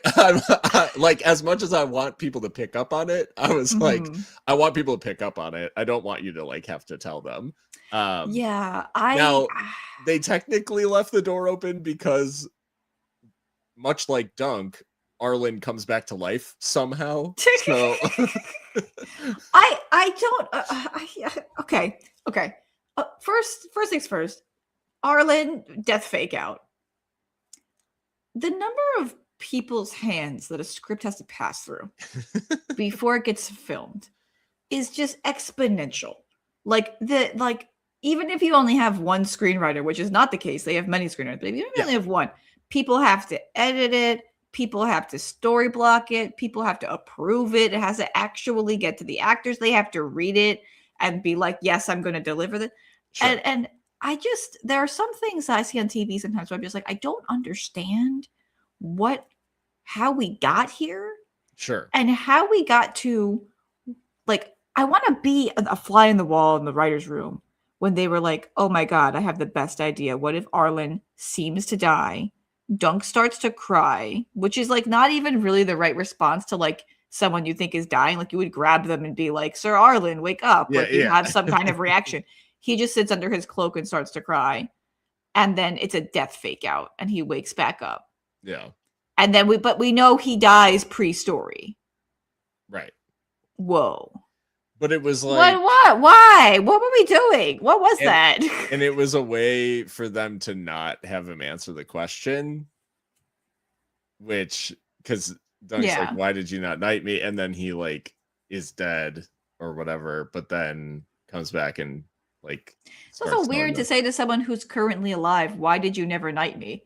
like, as much as I want people to pick up on it, I was like, I want people to pick up on it. I don't want you to, like, have to tell them. Now they technically left the door open because, much like Dunk, Arlen comes back to life somehow. So I don't. Okay. First things first. Arlen death fake out. The number of people's hands that a script has to pass through before it gets filmed is just exponential. Even if you only have one screenwriter, which is not the case, they have many screenwriters, but if you only have one, people have to edit it. People have to story block it. People have to approve it. It has to actually get to the actors. They have to read it and be like, yes, I'm going to deliver this. Sure. And there are some things I see on TV sometimes where I'm just like, I don't understand how we got here. Sure. And how we got to, like, I want to be a fly in the wall in the writer's room when they were like, oh my God, I have the best idea. What if Arlen seems to die? Dunk starts to cry, which is like not even really the right response to like someone you think is dying. Like you would grab them and be like, Sir Arlen, wake up. Yeah, like you yeah. have some kind of reaction. He just sits under his cloak and starts to cry. And then it's a death fake out and he wakes back up. Yeah. And then we know he dies pre-story. Right. Whoa. But it was like, what? Why? What were we doing? What was that? And it was a way for them to not have him answer the question, which, because Dunk's like, why did you not knight me? And then he like is dead or whatever, but then comes back and like. It's also weird to say to someone who's currently alive, why did you never knight me?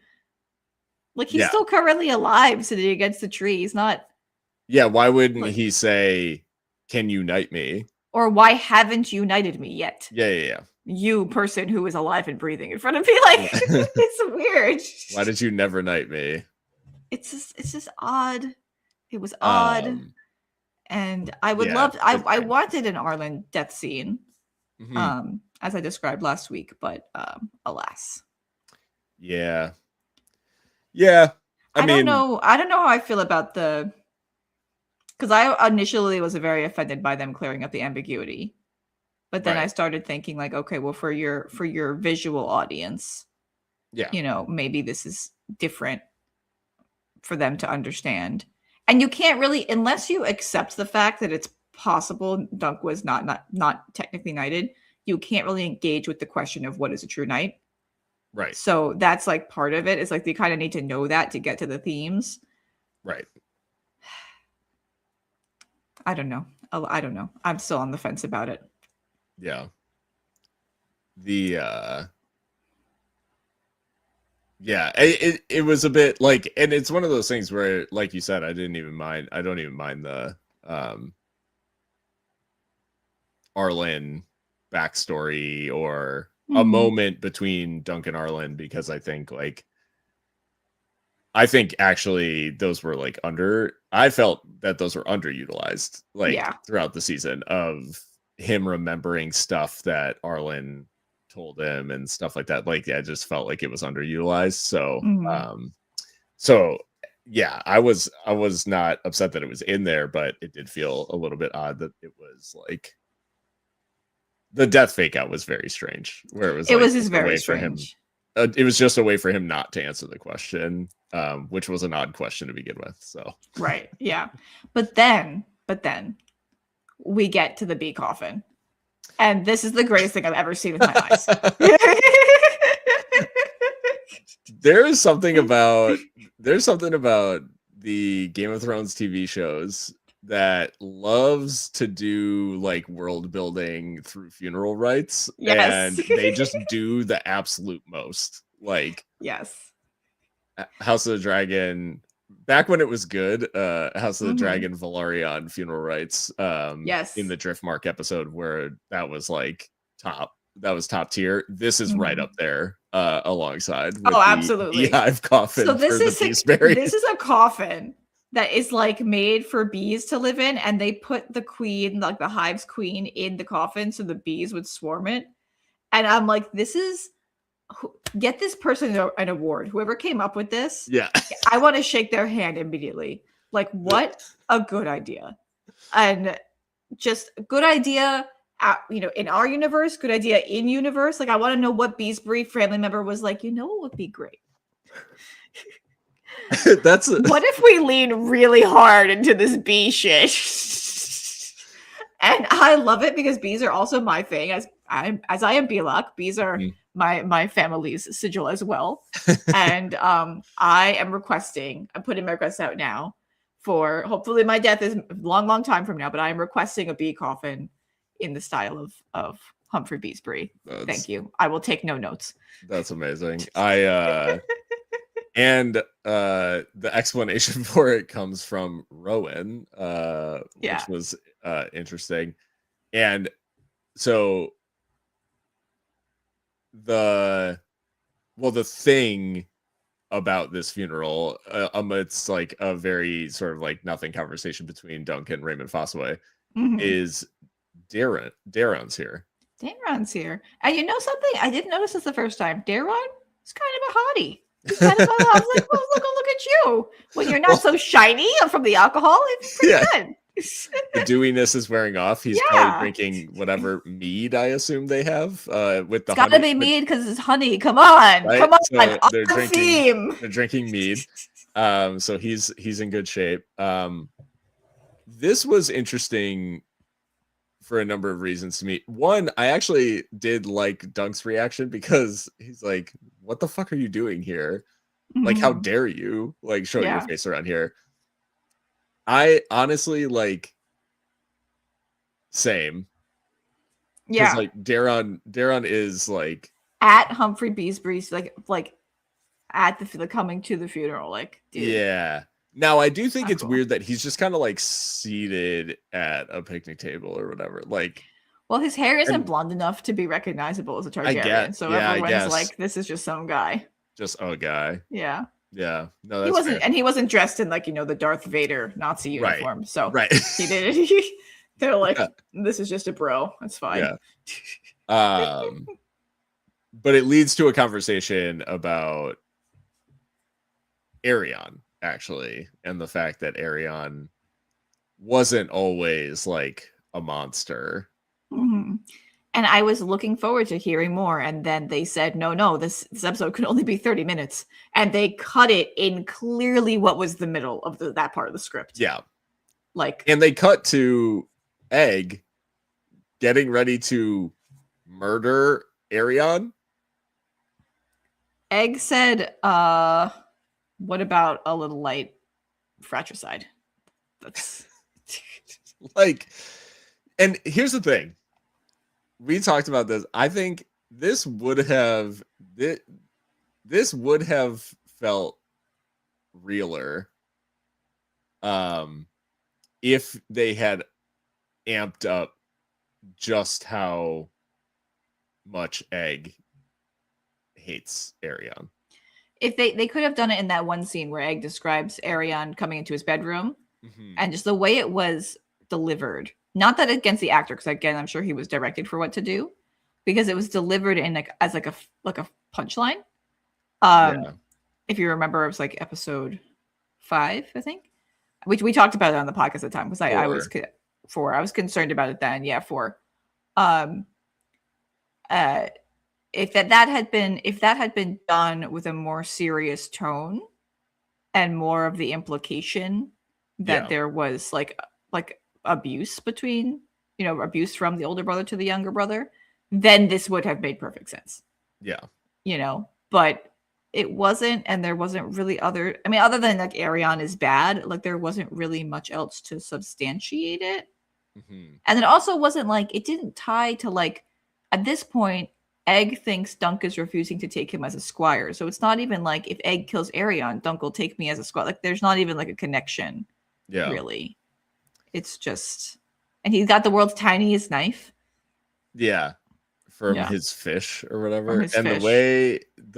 Like he's still currently alive sitting against the tree. He's not. Yeah, why wouldn't he say, can you knight me? Or why haven't you knighted me yet? Yeah. You person who is alive and breathing in front of me. Like, it's weird. Why did you never knight me? It's just odd. It was odd. And I would love, I wanted an Arlen death scene, as I described last week, but alas. Yeah. Yeah. I mean, I don't know how I feel about because I initially was very offended by them clearing up the ambiguity, but then I started thinking like, okay, well, for your visual audience, maybe this is different for them to understand. And you can't really, unless you accept the fact that it's possible Dunk was not technically knighted, you can't really engage with the question of what is a true knight. Right. So that's like part of it. It's like you kind of need to know that to get to the themes. Right. I don't know. I'm still on the fence about it. Yeah. It was a bit like, and it's one of those things where, like you said, I don't even mind the Arlen backstory or a moment between Dunk and Arlen, because I think actually those were like I felt that those were underutilized throughout the season, of him remembering stuff that Arlen told him and stuff like that. Like, I just felt like it was underutilized. So I was not upset that it was in there, but it did feel a little bit odd that it was like the death fake out was very strange, where it was just very strange. It was just a way for him not to answer the question, which was an odd question to begin with. So right, yeah, but then we get to the bee coffin, and this is the greatest thing I've ever seen with my eyes. There's something about the Game of Thrones TV shows that loves to do like world building through funeral rites, and they just do the absolute most. Like, House of the Dragon, back when it was good, House of the Dragon Valerian funeral rites, in the Driftmark episode, where that was like top tier. This is right up there, alongside with absolutely beehive coffin. So this is a coffin that is like made for bees to live in, and they put the queen, like the hive's queen, in the coffin so the bees would swarm it. And I'm like, get this person an award. Whoever came up with this, I want to shake their hand immediately. Like, what a good idea. And just good idea, in our universe, good idea in universe. Like, I want to know what Beesbury family member was like, what would be great? What if we lean really hard into this bee shit? And I love it because bees are also my thing, as I am Belak. Bees are my family's sigil as well. And I'm putting my request out now for, hopefully my death is long time from now, but I am requesting a bee coffin in the style of Humphrey Beesbury. Thank you. I will take no notes. That's amazing. And the explanation for it comes from Rowan, which was interesting. And so the thing about this funeral, amidst like a very sort of like nothing conversation between Duncan and Raymond Fossaway, is Darren's here. Darren's here. And you know something? I didn't notice this the first time. Darren is kind of a hottie. He's kind of I was like, well, look at you. When you're not so shiny from the alcohol, it's pretty good. The dewiness is wearing off. He's probably drinking whatever mead I assume they have with the. It's gotta be mead because it's honey. Come on, right? come on. So they're drinking. They're drinking mead. So he's in good shape. This was interesting for a number of reasons to me. One, I actually did like Dunk's reaction because he's like, "What the fuck are you doing here? Like, how dare you like show your face around here?" I honestly like same. Yeah. Like Darren is like at Humphrey Beesbury's like at the coming to the funeral. Like, dude. Yeah. Now I do think it's weird that he's just kind of like seated at a picnic table or whatever. Like, well, his hair isn't blonde enough to be recognizable as a Targaryen. So everyone's like, this is just some guy. Just a guy. Yeah. Yeah, no, that's he wasn't, fair. And he wasn't dressed in like the Darth Vader Nazi uniform. Right. So he did. They're like, this is just a bro. That's fine. Yeah. But it leads to a conversation about Aerion actually, and the fact that Aerion wasn't always like a monster. And I was looking forward to hearing more. And then they said, no, this episode could only be 30 minutes. And they cut it in clearly what was the middle of that part of the script. Yeah. Like, and they cut to Egg getting ready to murder Aerion. Egg said, what about a little light fratricide? That's like, and here's the thing. We talked about this. I think this would have felt realer if they had amped up just how much Egg hates Aerion. If they could have done it in that one scene where Egg describes Aerion coming into his bedroom and just the way it was delivered. Not that against the actor, because again, I'm sure he was directed for what to do, because it was delivered in as a punchline. If you remember, it was like episode 5, I think. We talked about it on the podcast at the time because I was 4. I was concerned about it then. Yeah, 4. If that had been done with a more serious tone and more of the implication that there was like abuse between, abuse from the older brother to the younger brother, then this would have made perfect sense. Yeah. But it wasn't, and there wasn't really other than like Aerion is bad, like there wasn't really much else to substantiate it. And it also wasn't like, it didn't tie to like, at this point, Egg thinks Dunk is refusing to take him as a squire. So it's not even like if Egg kills Aerion, Dunk will take me as a squire. Like there's not even like a connection. Yeah. Really. It's just, and he's got the world's tiniest knife. Yeah. From his fish or whatever. And the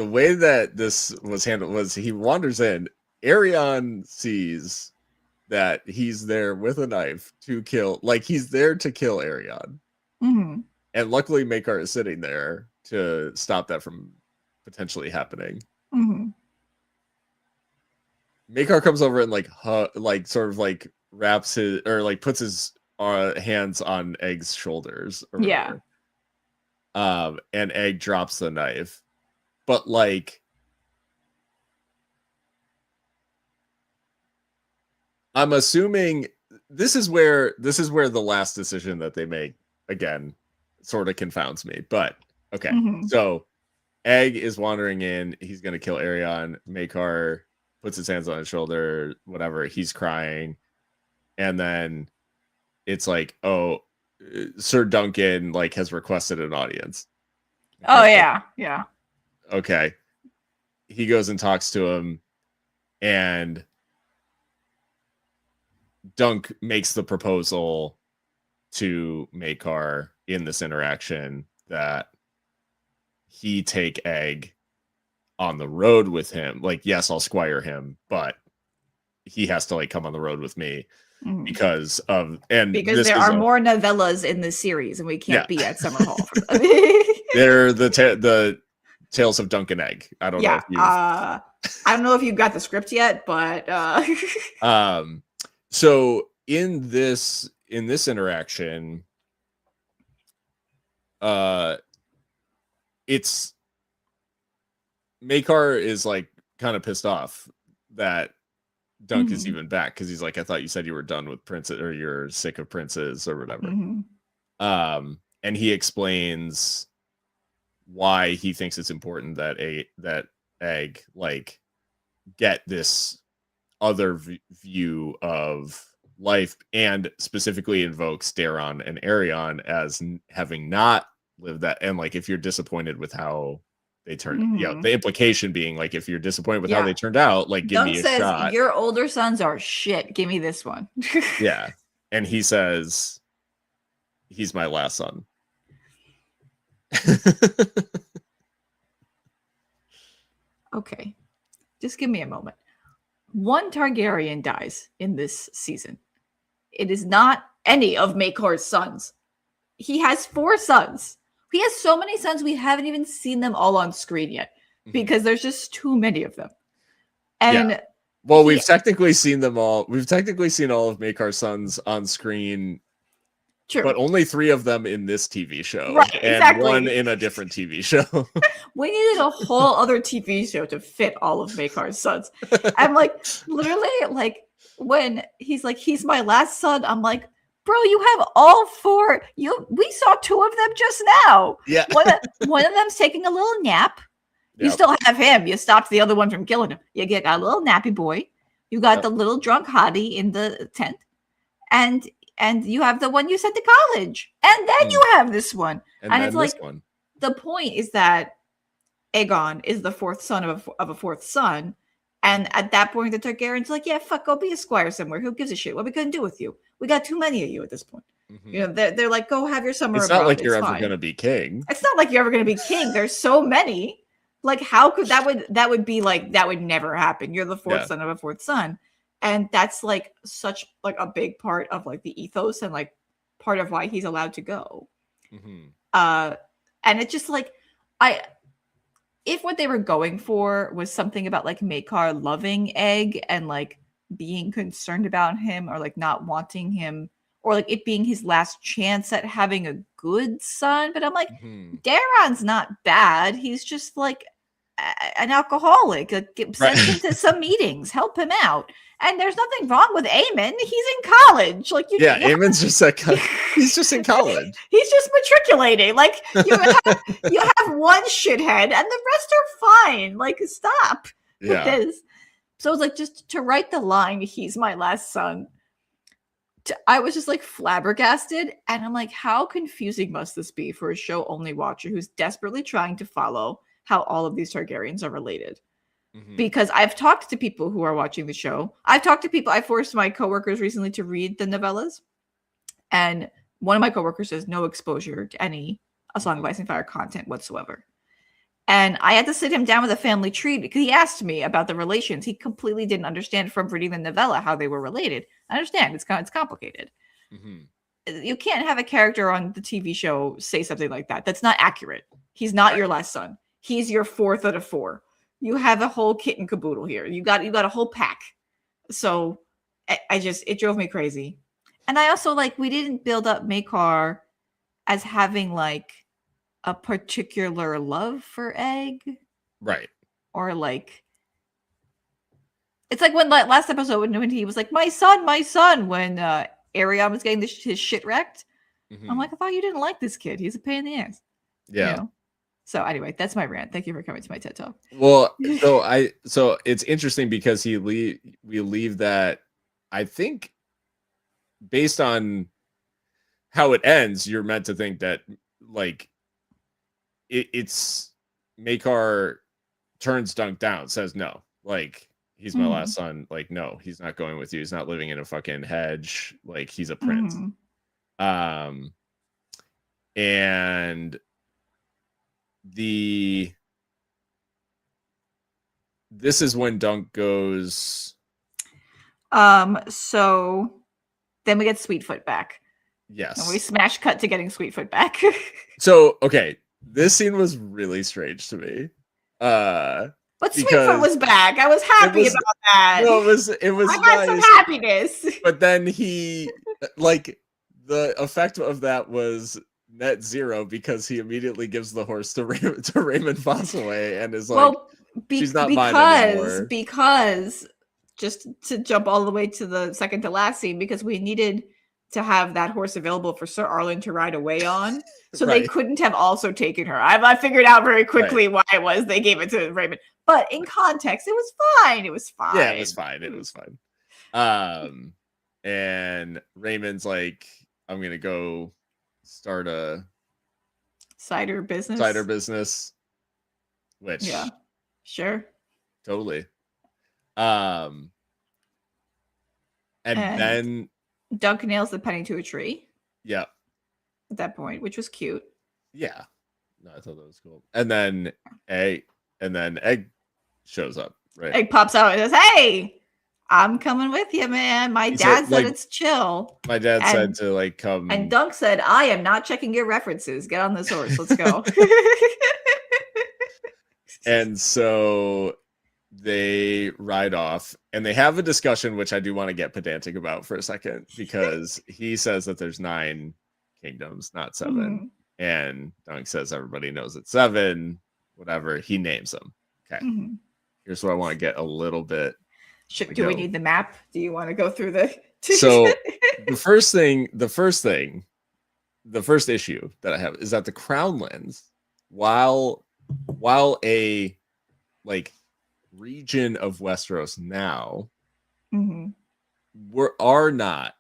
way that this was handled was he wanders in. Aerion sees that he's there with a knife to kill, like he's there to kill Aerion. And luckily Makar is sitting there to stop that from potentially happening. Makar comes over and like sort of like wraps his, or like puts his hands on Egg's shoulders or whatever. And Egg drops the knife, but like I'm assuming this is where the last decision that they make again sort of confounds me, but okay. So Egg is wandering in, he's gonna kill Aerion. Makar puts his hands on his shoulder, whatever, he's crying, and then it's like, oh, Sir Duncan like has requested an audience. Oh yeah. Okay. he goes and talks to him, and Dunk makes the proposal to Makar in this interaction that he take Egg on the road with him. Like, yes, I'll squire him, but he has to like come on the road with me because there are more novellas in this series, and we can't be at Summer Hall. They're the Tales of Dunk and Egg. I don't know if you. I don't know if you got the script yet, but so in this interaction, it's Makar is like kind of pissed off that Dunk is even back, because he's like, I thought you said you were done with princes, or you're sick of princes or whatever. And he explains why he thinks it's important that Egg like get this other view of life, and specifically invokes Daron and Arion as having not lived that. And like, if you're disappointed with how they turned, the implication being like, if you're disappointed with how they turned out, like, give me a shot. Your older sons are shit. Give me this one. Yeah. And he says, he's my last son. Okay. Just give me a moment. One Targaryen dies in this season. It is not any of Makor's sons. He has 4 sons. He has so many sons, we haven't even seen them all on screen yet, because there's just too many of them. And well, we've technically seen them all. We've technically seen all of Makar's sons on screen. True. But only 3 of them in this TV show, right, and exactly. 1 in a different TV show. We needed a whole other TV show to fit all of Makar's sons. I'm like, literally, like, when he's like, he's my last son, I'm like, bro, you have all 4. We saw 2 of them just now. Yeah. One of them's taking a little nap. You still have him. You stopped the other one from killing him. You get a little nappy boy. You got the little drunk hottie in the tent. And you have the one you sent to college. And then you have this one. And it's like, the point is that Aegon is the 4th son of a 4th son. And at that point, the Targaryens are like, yeah, fuck, go be a squire somewhere. Who gives a shit? What are we going to do with you? We got too many of you at this point. You know, they're like, go have your summer. It's not like you're ever going to be king. It's not like you're ever going to be king. There's so many. Like, how could that would be like, that would never happen. You're the 4th son of a 4th son. And that's like such like a big part of like the ethos, and like part of why he's allowed to go. And it's just like, if what they were going for was something about like Makar loving Egg and like being concerned about him, or like not wanting him, or like it being his last chance at having a good son. But I'm like, Daron's not bad. He's just like an alcoholic. Like, send him to some meetings, help him out. And there's nothing wrong with Aemon. He's in college. Like, Aemon's just like, he's just in college. He's just matriculating. Like, you have one shithead, and the rest are fine. Like, stop with this. So it's like, just to write the line, he's my last son. I was just like flabbergasted, and I'm like, how confusing must this be for a show only watcher who's desperately trying to follow how all of these Targaryens are related? Because I've talked to people who are watching the show. I forced my coworkers recently to read the novellas, and one of my coworkers has no exposure to any A Song of Ice and Fire content whatsoever. And I had to sit him down with a family tree because he asked me about the relations. He completely didn't understand from reading the novella how they were related. I understand it's complicated. You can't have a character on the TV show say something like that. That's not accurate. He's not your last son. He's your 4th out of 4. You have a whole kit and caboodle here. You got a whole pack. So it drove me crazy. And I also, like, we didn't build up Makar as having like a particular love for Egg. Right. Or like, it's like when last episode when he was like, my son, when Arion was getting his shit wrecked. I'm like, I thought you didn't like this kid. He's a pain in the ass. Yeah. You know? So anyway, that's my rant. Thank you for coming to my TED Talk. Well, so it's interesting because we leave that, I think, based on how it ends, you're meant to think that like it's Makar turns Dunk down, says no, like he's my last son, like no, he's not going with you, he's not living in a fucking hedge, like he's a prince. And this is when Dunk goes. So then we get Sweetfoot back. Yes. And we smash cut to getting Sweetfoot back. So, okay, this scene was really strange to me. But Sweetfoot was back. I was happy about that. No, it was I nice. had some happiness. But then he, like, the effect of that was net zero because he immediately gives the horse to Raymond Fossaway and is like, she's not mine anymore. Because just to jump all the way to the second to last scene, because we needed to have that horse available for Sir Arlen to ride away on. So they couldn't have also taken her. I figured out very quickly why it was they gave it to Raymond. But in context, it was fine. It was fine. Yeah, it was fine. It was fine. And Raymond's like, I'm going to go start a cider business. Which, yeah, sure. Totally. And then Dunk nails the penny to a tree. Yeah. At that point, which was cute. Yeah. No, I thought that was cool. And then Egg shows up, right? Egg pops out and says, "Hey, I'm coming with you, man. My dad said it's chill." My dad said to like come. And Dunk said, "I am not checking your references. Get on this horse. Let's go." And so they ride off and they have a discussion, which I do want to get pedantic about for a second, because he says that there's 9 kingdoms, not 7. And Dunk says everybody knows it's 7, whatever. He names them. Okay. Here's what I want to get a little bit. Do we need the map? Do you want to go through the So the first issue that I have is that the Crownlands, while a like region of Westeros now, are not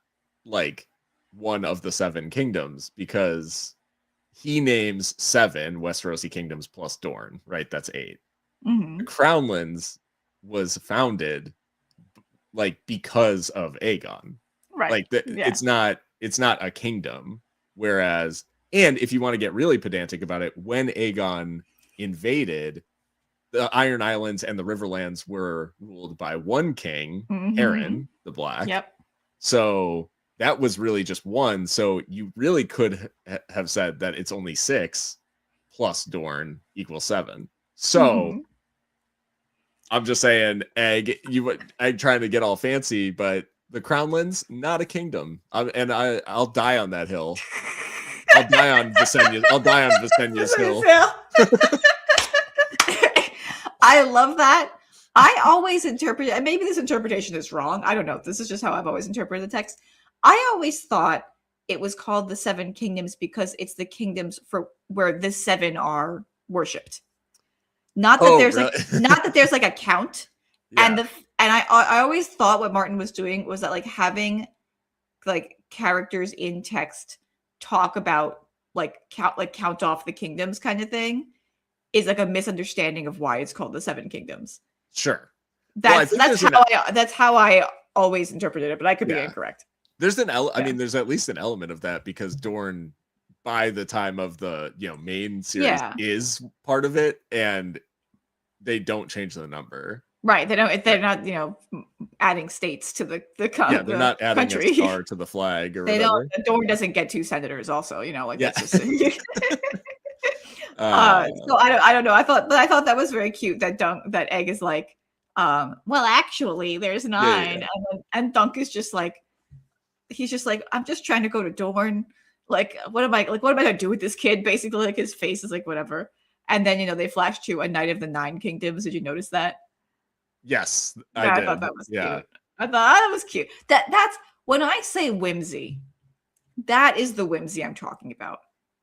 like one of the 7 kingdoms, because he names 7 Westerosi kingdoms plus Dorne, right? That's 8. The Crownlands was founded like because of Aegon, right? Like it's not a kingdom. Whereas, and if you want to get really pedantic about it, when Aegon invaded, the Iron Islands and the Riverlands were ruled by one king, Aaron the Black. Yep. So that was really just one. So you really could have said that it's only 6 plus Dorne equals 7. So I'm just saying, Egg, I'm trying to get all fancy, but the Crownlands, not a kingdom. I'll die on that hill. I'll die on Visenya's hill. I love that. I always interpret, and maybe this interpretation is wrong. I don't know. This is just how I've always interpreted the text. I always thought it was called the 7 kingdoms because it's the kingdoms for where the 7 are worshipped. Not that there's like a count. Yeah. And I always thought what Martin was doing was that like having like characters in text talk about count off the kingdoms kind of thing is like a misunderstanding of why it's called the 7 kingdoms. Sure. That's how I always interpreted it, but I could be incorrect. There's there's at least an element of that, because Dorne, by the time of the main series, is part of it, and they don't change the number. Right. They're not adding states to the country. They're not adding a star to the flag or whatever. Dorne doesn't get 2 senators also, that's just so I don't know. I thought that was very cute that Egg is like, well, actually there's 9. Yeah. And Dunk is just like, he's just like, I'm just trying to go to Dorne. Like, what am I gonna do with this kid? Basically, like his face is like whatever. And then they flash to a Knight of the 9 Kingdoms. Did you notice that? Yes, I did. I thought that was cute. I thought that was cute. That's when I say whimsy, that is the whimsy I'm talking about.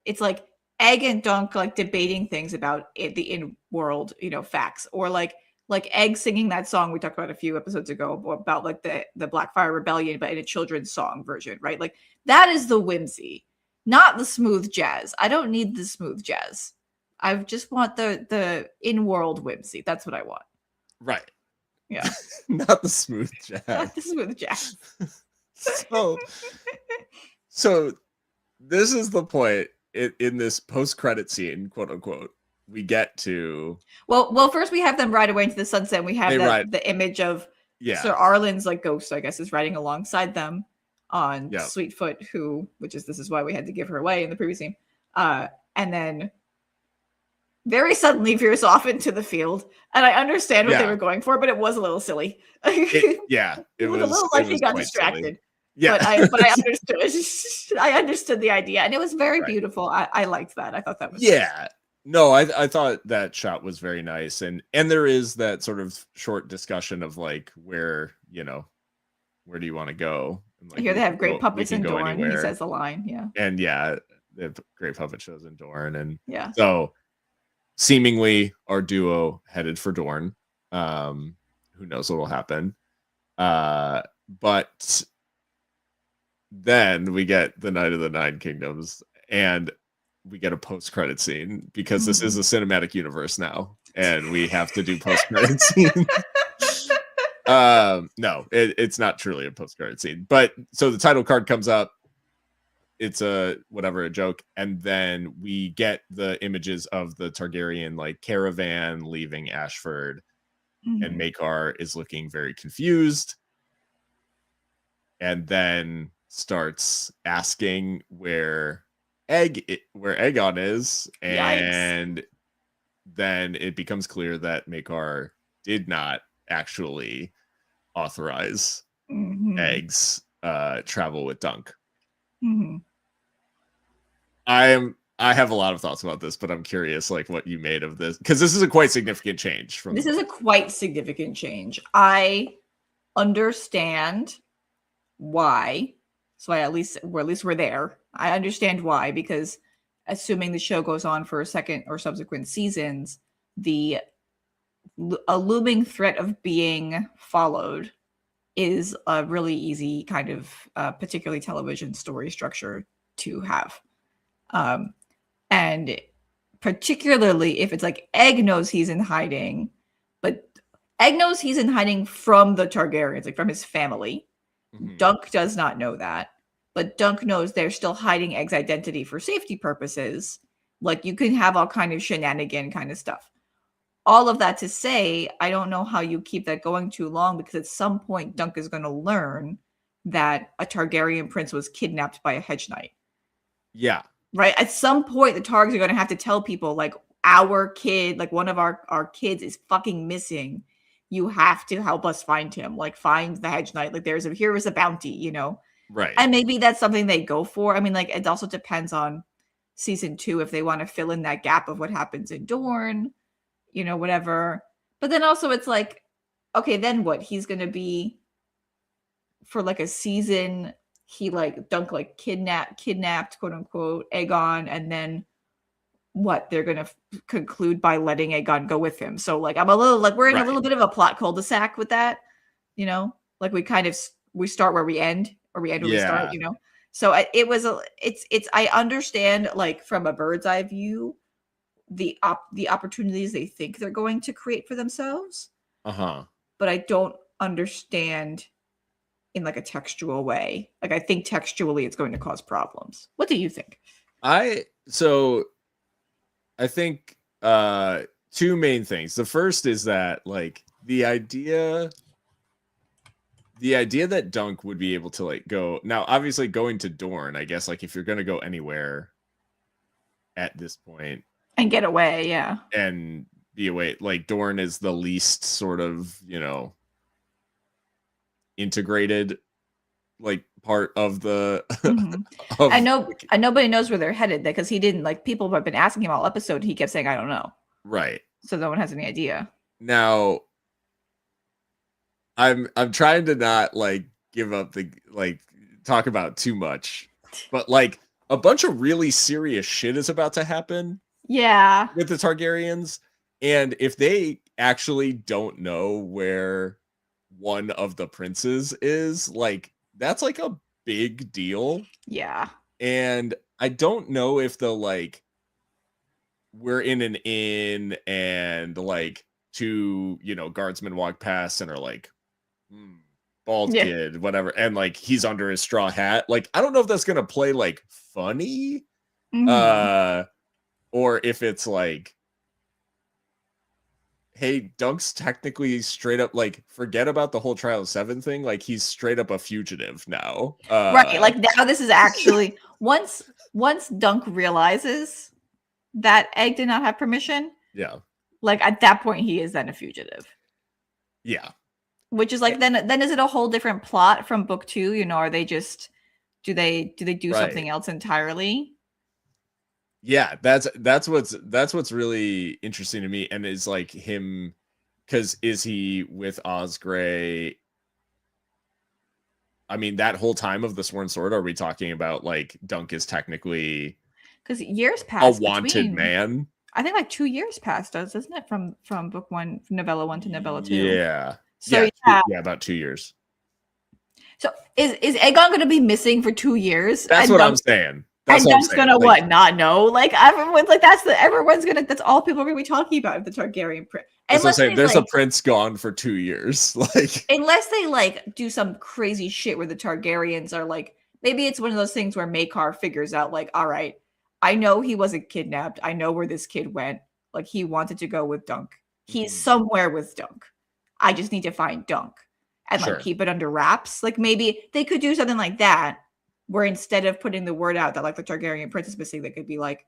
It's like Egg and Dunk like debating things about the in-world, facts, or like Egg singing that song we talked about a few episodes ago about like the Blackfire Rebellion, but in a children's song version, right? Like that is the whimsy, not the smooth jazz. I don't need the smooth jazz. I just want the in-world whimsy. That's what I want. Right. Yeah. Not the smooth jazz. Not the smooth jazz. So this is the point in this post-credit scene, quote unquote, we get to. Well, first we have them ride away into the sunset. And we have the image of Sir Arlen's like ghost, I guess, is riding alongside them on Sweetfoot, this is why we had to give her away in the previous scene. And then very suddenly veers off into the field. And I understand what they were going for, but it was a little silly. It was a little like he got distracted. Silly. Yeah. But I understood. I understood the idea. And it was very beautiful. I liked that. I thought that was nice. No, I thought that shot was very nice. And there is that sort of short discussion of like where do you want to go? And like, here they have great puppets in Dorne. He says the line. Yeah. And they have great puppet shows in Dorne. And yeah. So seemingly our duo headed for Dorne. Who knows what will happen. But then we get the Night of the Nine Kingdoms and we get a post-credit scene because this is a cinematic universe now and we have to do post-credit scene. No, it's not truly a post-credit scene, but so the title card comes up. It's a joke. And then we get the images of the Targaryen like caravan leaving Ashford and Maekar is looking very confused. And then starts asking where Aegon is, and Yikes. Then it becomes clear that Maekar did not actually authorize Egg's travel with Dunk. I have a lot of thoughts about this, but I'm curious like what you made of this, because this is a quite significant change from this is a quite significant change. I understand why. So at least we're there. I understand why, because assuming the show goes on for a second or subsequent seasons, a looming threat of being followed is a really easy kind of particularly television story structure to have. And particularly if it's like Egg knows he's in hiding, but Egg knows he's in hiding from the Targaryens, like from his family. Dunk does not know that, but Dunk knows they're still hiding Egg's identity for safety purposes. Like you can have all kind of shenanigan kind of stuff. All of that to say, I don't know how you keep that going too long, because at some point Dunk is going to learn that a Targaryen prince was kidnapped by a Hedge Knight. Yeah. Right? At some point, the Targs are going to have to tell people, like, our kid, like one of our kids is fucking missing. You have to help us find him. Like, find the Hedge Knight. Like, here is a bounty, Right. And maybe that's something they go for. I mean, like, it also depends on season 2 if they want to fill in that gap of what happens in Dorne, whatever. But then also it's like, okay, then what? He's going to be for like a season. He like Dunk like kidnapped, quote unquote, Aegon, and then what? They're going to conclude by letting Aegon go with him. So like, I'm a little like, we're in a little bit of a plot cul-de-sac with that, like we start where we end, or we end where we start, So I understand, like, from a bird's eye view, the opportunities they think they're going to create for themselves. But I don't understand in like a textual way. Like, I think textually it's going to cause problems. What do you think? I think two main things. The first is that like the idea that Dunk would be able to like go now, obviously going to Dorne, I guess, like if you're going to go anywhere at this point and get away, and be away, like Dorne is the least sort of, integrated like part of the I know nobody knows where they're headed, because he didn't, like, people have been asking him all episode, he kept saying I don't know, right? So no one has any idea. Now I'm trying to not like give up the like talk about too much, but like a bunch of really serious shit is about to happen with the Targaryens, and if they actually don't know where one of the princes is, like that's like a big deal. Yeah. And I don't know if they'll like we're in an inn and like two, guardsmen walk past and are like, bald Yeah. kid, whatever, and like he's under his straw hat. Like, I don't know if that's gonna play like funny, Mhm. or if it's like, hey, Dunk's technically straight up like, forget about the whole Trial of Seven thing. Like, he's straight up a fugitive now. Right. Like now this is actually once Dunk realizes that Egg did not have permission, Yeah. like at that point he is then a fugitive. Yeah. Which is like then is it a whole different plot from book 2? Are they just do they do something else entirely? Yeah, that's what's really interesting to me, and is like him, because is he with Osgray? I mean, that whole time of the Sworn Sword, are we talking about like Dunk is technically Because years a passed wanted between. man? I think like 2 years passed, doesn't it? From book 1, novella 1 to novella 2. Yeah. So Yeah, about 2 years. So is Aegon going to be missing for 2 years? That's what I'm saying. And Dunk's gonna what? Not know? Like everyone's like everyone's gonna. That's all people are gonna be talking about the Targaryen prince. That's what I'm saying. There's a prince gone for 2 years. Like, unless they like do some crazy shit where the Targaryens are like, maybe it's one of those things where Maekar figures out like, all right, I know he wasn't kidnapped. I know where this kid went. Like he wanted to go with Dunk. He's somewhere with Dunk. I just need to find Dunk and like keep it under wraps. Like maybe they could do something like that, where instead of putting the word out that like the Targaryen prince is missing, they could be like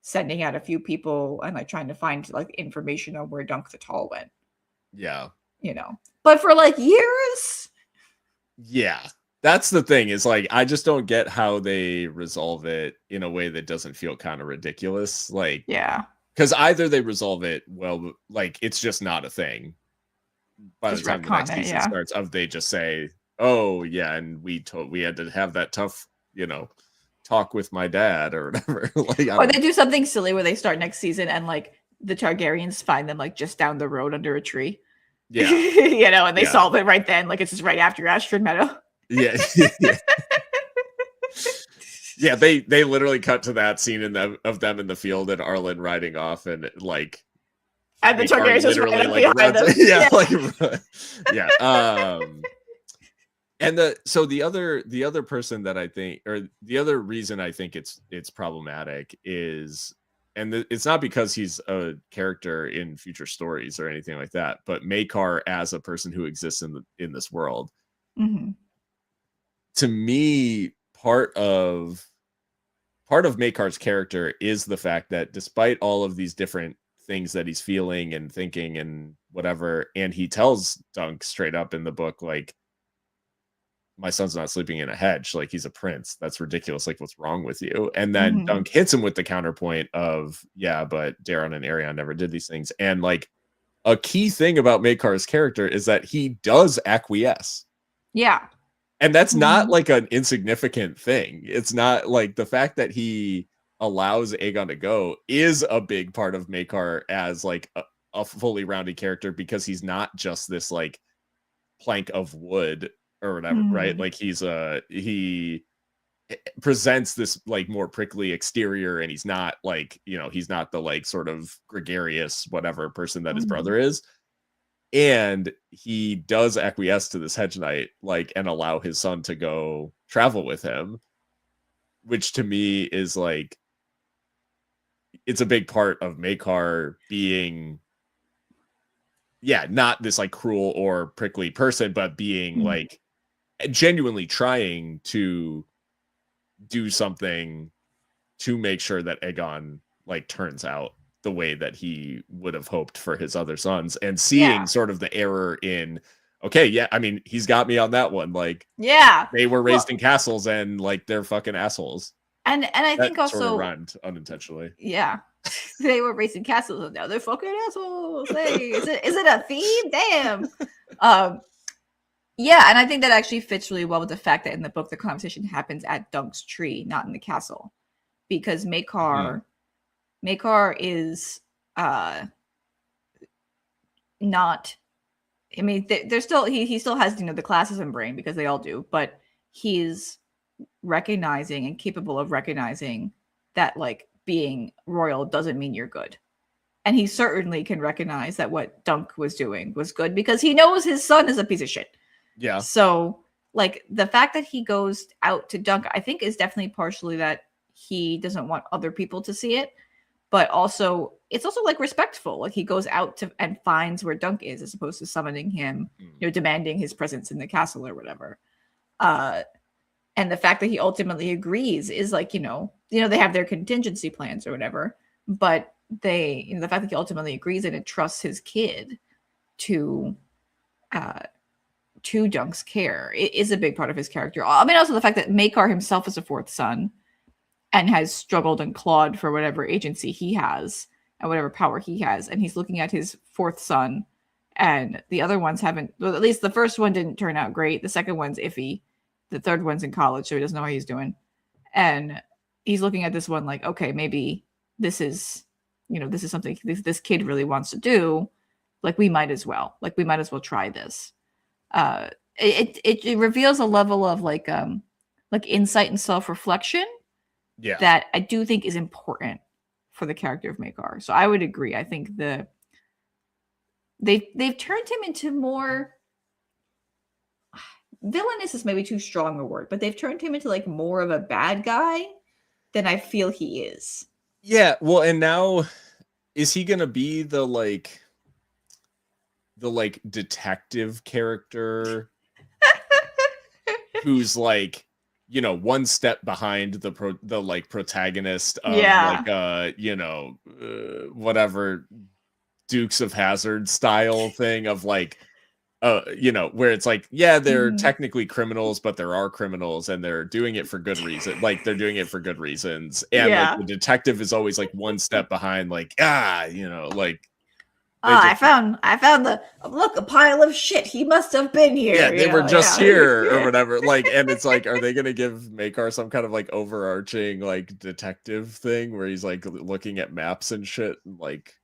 sending out a few people and like trying to find like information on where Dunk the Tall went. Yeah. But for like years. Yeah. That's the thing, is like, I just don't get how they resolve it in a way that doesn't feel kind of ridiculous. Like, yeah. Because either they resolve it well, like it's just not a thing by the time the next season starts, of they just say, oh yeah, and we had to have that tough, talk with my dad or whatever. Like, or they do something silly where they start next season and like the Targaryens find them like just down the road under a tree. Yeah. And they solve it right then. Like it's just right after Ashford Meadow. Yeah. Yeah, they literally cut to that scene of them in the field and Arlen riding off, and like, and the Targaryens just literally like behind them. Yeah, like, yeah. And the other person that I think, or the other reason I think it's problematic is, and it's not because he's a character in future stories or anything like that, but Maekar as a person who exists in this world. Mm-hmm. To me, part of Maekar's character is the fact that despite all of these different things that he's feeling and thinking and whatever, and he tells Dunk straight up in the book, like, my son's not sleeping in a hedge, like he's a prince. That's ridiculous. Like, what's wrong with you? And then Dunk hits him with the counterpoint of, yeah, but Daron and Arion never did these things. And like, a key thing about Maekar's character is that he does acquiesce. Yeah. And that's not like an insignificant thing. It's not like, the fact that he allows Aegon to go is a big part of Maekar as like a fully rounded character, because he's not just this like plank of wood or whatever, right? Like he presents this like more prickly exterior, and he's not like, he's not the like sort of gregarious whatever person that his brother is. And he does acquiesce to this Hedge Knight, like, and allow his son to go travel with him, which to me is like, it's a big part of Maekar being, not this like cruel or prickly person, but being like genuinely trying to do something to make sure that Aegon like turns out the way that he would have hoped for his other sons, and seeing sort of the error in, okay, yeah, I mean, he's got me on that one. Like, they were raised in castles and like they're fucking assholes. And I that think also sort of rhymed unintentionally. Yeah. They were raised in castles and now they're fucking assholes. Hey, is it a theme? Damn. Yeah, and I think that actually fits really well with the fact that in the book the conversation happens at Dunk's tree, not in the castle. Because Maekar is not, I mean, there's still he still has the classism brain, because they all do, but he's recognizing and capable of recognizing that like being royal doesn't mean you're good. And he certainly can recognize that what Dunk was doing was good because he knows his son is a piece of shit. Yeah. So, like, the fact that he goes out to Dunk, I think, is definitely partially that he doesn't want other people to see it. But also, it's also, like, respectful. Like, he goes out to and finds where Dunk is as opposed to summoning him, demanding his presence in the castle or whatever. And the fact that he ultimately agrees is, like, they have their contingency plans or whatever. But the fact that he ultimately agrees and trusts his kid to Dunk's care is a big part of his character. I mean, also the fact that Maekar himself is a fourth son and has struggled and clawed for whatever agency he has and whatever power he has, and he's looking at his fourth son, and the other ones haven't. Well, at least the first one didn't turn out great. The second one's iffy. The third one's in college, so he doesn't know how he's doing, and he's looking at this one like, okay, maybe this is something this kid really wants to do. Like, we might as well try this. It reveals a level of like insight and self-reflection that I do think is important for the character of Maekar. So I would agree. I think they've turned him into more villainous is maybe too strong a word, but they've turned him into like more of a bad guy than I feel he is. Yeah, well, and now is he gonna be the detective character who's like, one step behind the protagonist of whatever Dukes of Hazzard style thing of like, where it's like, yeah, they're technically criminals, but there are criminals and they're doing it for good reason. Like, they're doing it for good reasons. And like the detective is always like one step behind, like, I found a pile of shit. He must have been here. Yeah, they were just here or whatever. Like, and it's like, are they gonna give Maekar some kind of like overarching like detective thing where he's like looking at maps and shit? Like,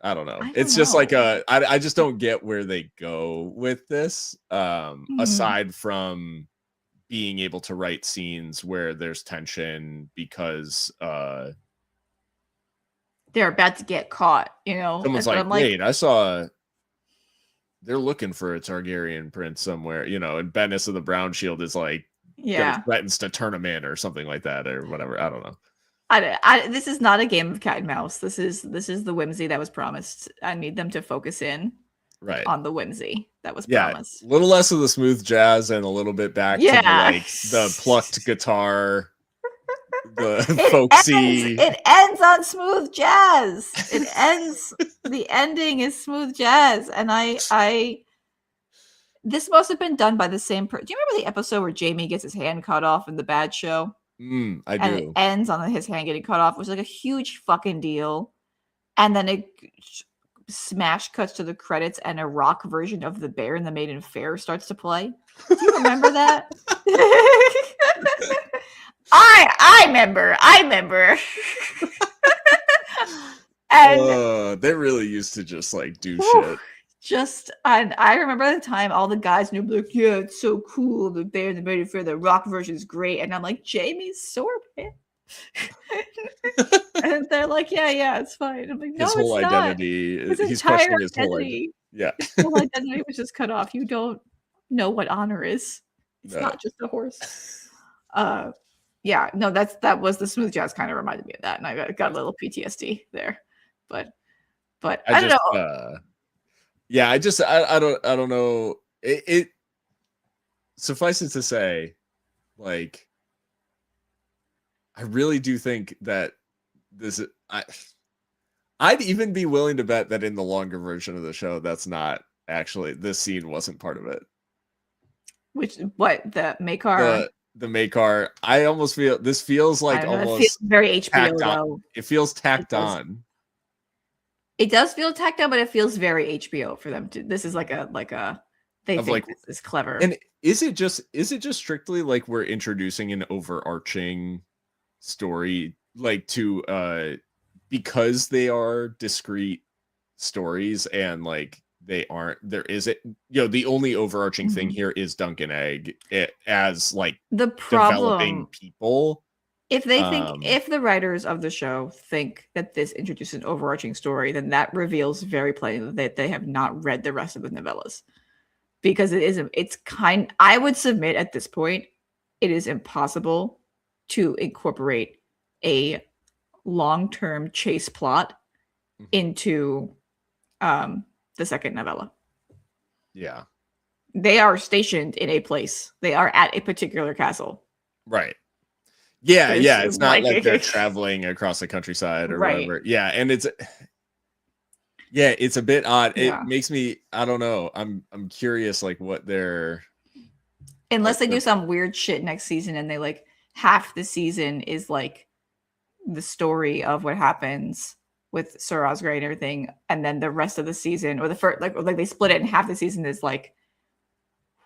I don't know. It's just like I just don't get where they go with this. Aside from being able to write scenes where there's tension because they're about to get caught, Someone's like, wait, I saw they're looking for a Targaryen prince somewhere, and Bennis of the Brown Shield is like, threatens to turn him in or something like that or whatever. I don't know. This is not a game of cat and mouse. This is the whimsy that was promised. I need them to focus in on the whimsy that was promised. A little less of the smooth jazz and a little bit back to the plucked guitar. It ends on smooth jazz. The ending is smooth jazz, and this must have been done by the same person. Do you remember the episode where Jaime gets his hand cut off in the Bad Show? I do. And it ends on his hand getting cut off, which was like a huge fucking deal. And then it smash cuts to the credits, and a rock version of The Bear and the Maiden Fair starts to play. Do you remember that? I remember. And they really used to just like do shit. I remember the time all the guys knew, like, yeah, it's so cool. The Bear and the Maiden Fair, the rock version is great. And I'm like, Jamie's Sorbet. And they're like, yeah, it's fine. I'm like, no, his whole it's identity. Not. He's questioning his whole identity. Yeah. His whole identity was just cut off. You don't know what honor is. It's not just a horse. That was the smooth jazz kind of reminded me of that, and I got a little PTSD there. But I don't know. I don't know. It suffices to say, like, I really do think that I'd even be willing to bet that in the longer version of the show, that's not actually, this scene wasn't part of it. The Maekar? The Maekar. I almost feel this feels like almost it feels very HBO though. It feels tacked on. It does feel tacked on, but it feels very HBO for them to. This is like a they think like, this is clever. And is it just strictly like we're introducing an overarching story, like to because they are discrete stories and like they aren't, there isn't, the only overarching thing here is Dunk and Egg as like the problem developing people. If they think, if the writers of the show think that this introduces an overarching story, then that reveals very plainly that they have not read the rest of the novellas. Because I would submit at this point, it is impossible to incorporate a long-term chase plot into the second novella. Yeah. They are stationed in a place. They are at a particular castle. Right. Yeah, yeah. It's not like they're traveling across the countryside or whatever. Yeah, and it's a bit odd. It makes me, I don't know. I'm curious, like what they're, unless they do some weird shit next season and they like half the season is like the story of what happens with Sir Osgray and everything, and then the rest of the season, or the first, like they split it in half the season is like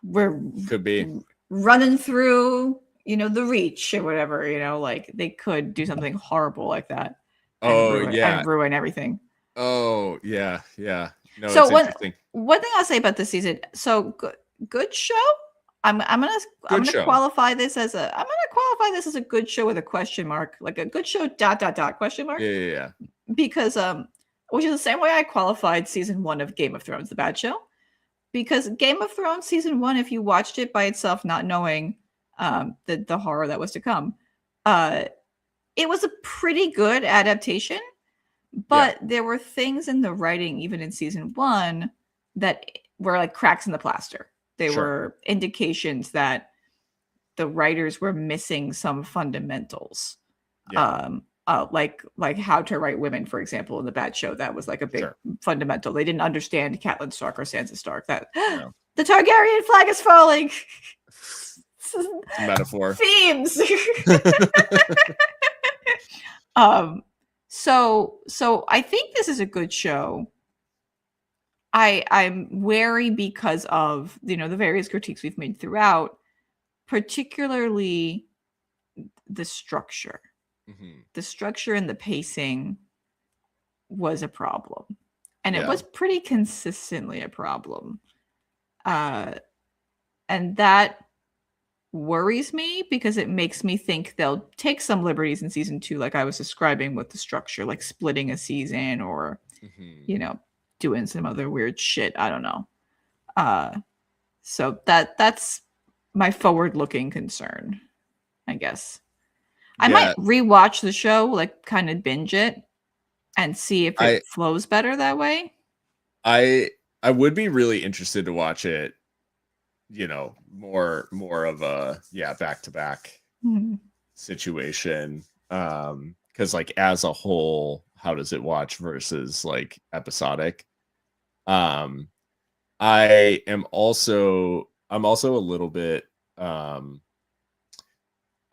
we're could be running through, the Reach or whatever, like they could do something horrible like that. And ruin everything. Oh yeah, yeah. No, so one thing I'll say about this season, so good show. I'm gonna qualify this as a good show with a question mark, like a good show ... question mark. Yeah. Because which is the same way I qualified season 1 of Game of Thrones, the bad show. Because Game of Thrones season 1, if you watched it by itself, not knowing the horror that was to come, it was a pretty good adaptation. But there were things in the writing, even in season 1, that were like cracks in the plaster. They were indications that the writers were missing some fundamentals. Like how to write women, for example, in the bad show. That was like a big fundamental. They didn't understand Catelyn Stark or Sansa Stark. That the Targaryen flag is falling. Metaphor. Themes. So I think this is a good show. I'm wary because of the various critiques we've made throughout, particularly the structure. The structure and the pacing was a problem, and it was pretty consistently a problem, and that worries me because it makes me think they'll take some liberties in season 2, like I was describing with the structure, like splitting a season or doing some other weird shit. I don't know. So that's my forward-looking concern, I guess. I might rewatch the show, like kind of binge it and see if it flows better that way. I would be really interested to watch it, more of a back-to-back situation. Because like as a whole, how does it watch versus like episodic? I'm also a little bit I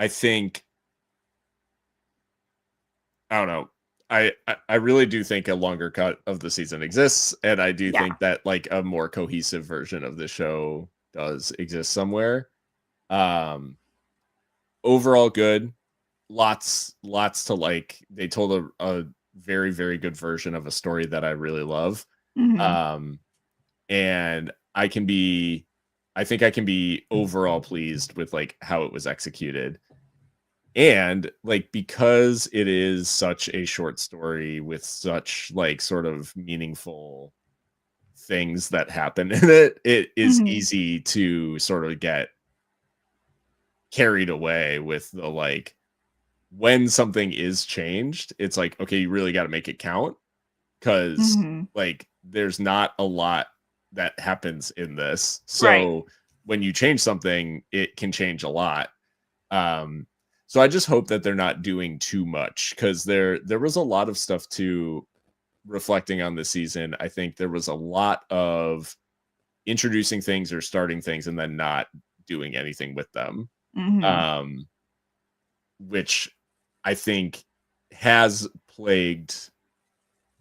think, I don't know. I really do think a longer cut of the season exists, and I do think that like a more cohesive version of the show does exist somewhere. Overall good. Lots to like. They told a very, very good version of a story that I really love. And I think I can be overall pleased with like how it was executed. And like, because it is such a short story with such like sort of meaningful things that happen in it, it is easy to sort of get carried away with the like, when something is changed, it's like, okay, you really got to make it count, because like there's not a lot that happens in this. So when you change something, it can change a lot. So I just hope that they're not doing too much, because there was a lot of stuff too, reflecting on the season. I think there was a lot of introducing things or starting things and then not doing anything with them, which I think has plagued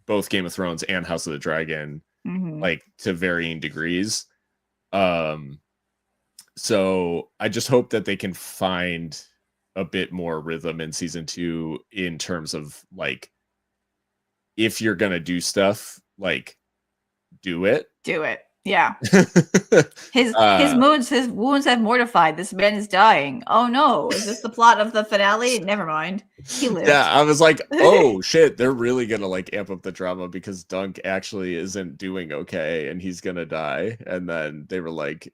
both Game of Thrones and House of the Dragon, like to varying degrees. So I just hope that they can find a bit more rhythm in season 2, in terms of like, if you're gonna do stuff, like do it. Yeah. His Uh, wounds have mortified. This man is dying. Oh no, is this the plot of the finale? Never mind. He lived. Yeah, I was like, oh shit, they're really gonna like amp up the drama because Dunk actually isn't doing okay and he's gonna die. And then they were like,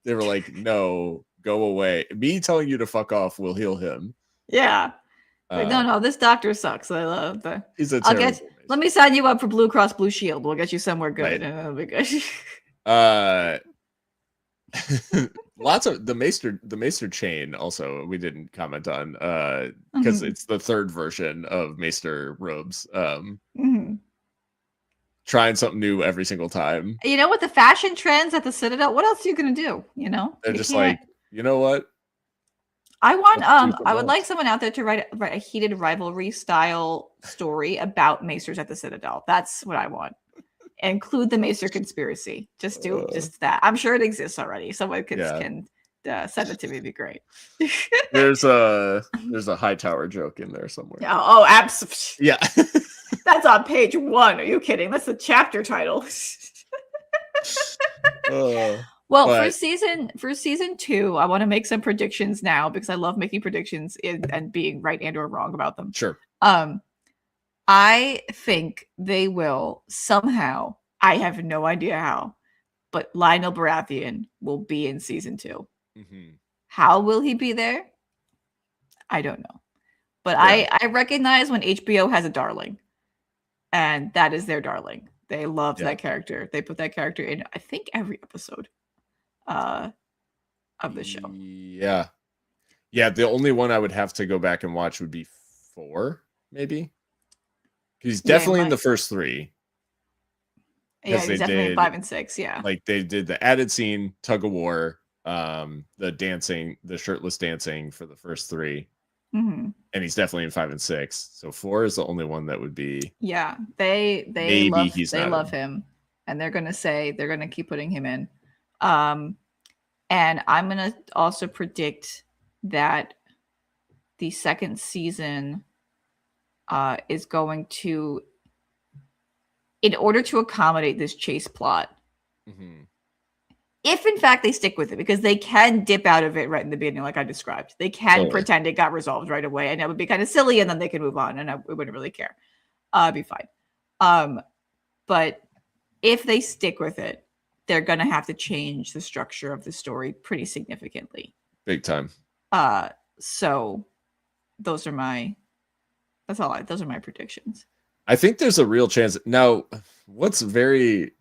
they were like, no, go away. Me telling you to fuck off will heal him. Yeah. Like, no, this doctor sucks. I love the. He's a I'll terrible. get. Let me sign you up for Blue Cross Blue Shield. We'll get you somewhere good, Right. and it'll be good. Lots of the Maester chain also we didn't comment on because it's the third version of Maester robes. Trying something new every single time. You know, with the fashion trends at the Citadel, what else are you gonna do? You know, they're just like, you know what? I want I would like someone out there to write a heated rivalry style story about Maesters at the Citadel. That's what I want. Include the Maester conspiracy. Just do just that. I'm sure it exists already. Someone can send it to me. It'd be great. There's a Hightower joke in there somewhere. Oh, absolutely. Yeah. That's on page 1. Are you kidding? That's the chapter title. Well, for season 2, I want to make some predictions now because I love making predictions and being right and or wrong about them. Sure. I think they will somehow, I have no idea how, but Lionel Baratheon will be in season 2. Mm-hmm. How will he be there? I don't know. But yeah. I recognize when HBO has a darling. And that is their darling. They love that character. They put that character in, I think, every episode of the show. Yeah. Yeah, the only one I would have to go back and watch would be 4, maybe. He's definitely in the first 3. Yeah, he's definitely in 5 and 6, yeah. Like, they did the added scene, tug of war, the dancing, the shirtless dancing for the first 3. Mm-hmm. And he's definitely in 5 and 6. So 4 is the only one that would be. Yeah, they love him, and they're gonna keep putting him in. And I'm gonna also predict that the second season is going to, in order to accommodate this chase plot. Mm-hmm. If in fact they stick with it, because they can dip out of it right in the beginning, like I described. They can pretend it got resolved right away, and it would be kind of silly, and then they can move on, and we wouldn't really care. It'd be fine. But if they stick with it, they're gonna have to change the structure of the story pretty significantly. Big time. So those are my predictions. I think there's a real chance. Now, what's very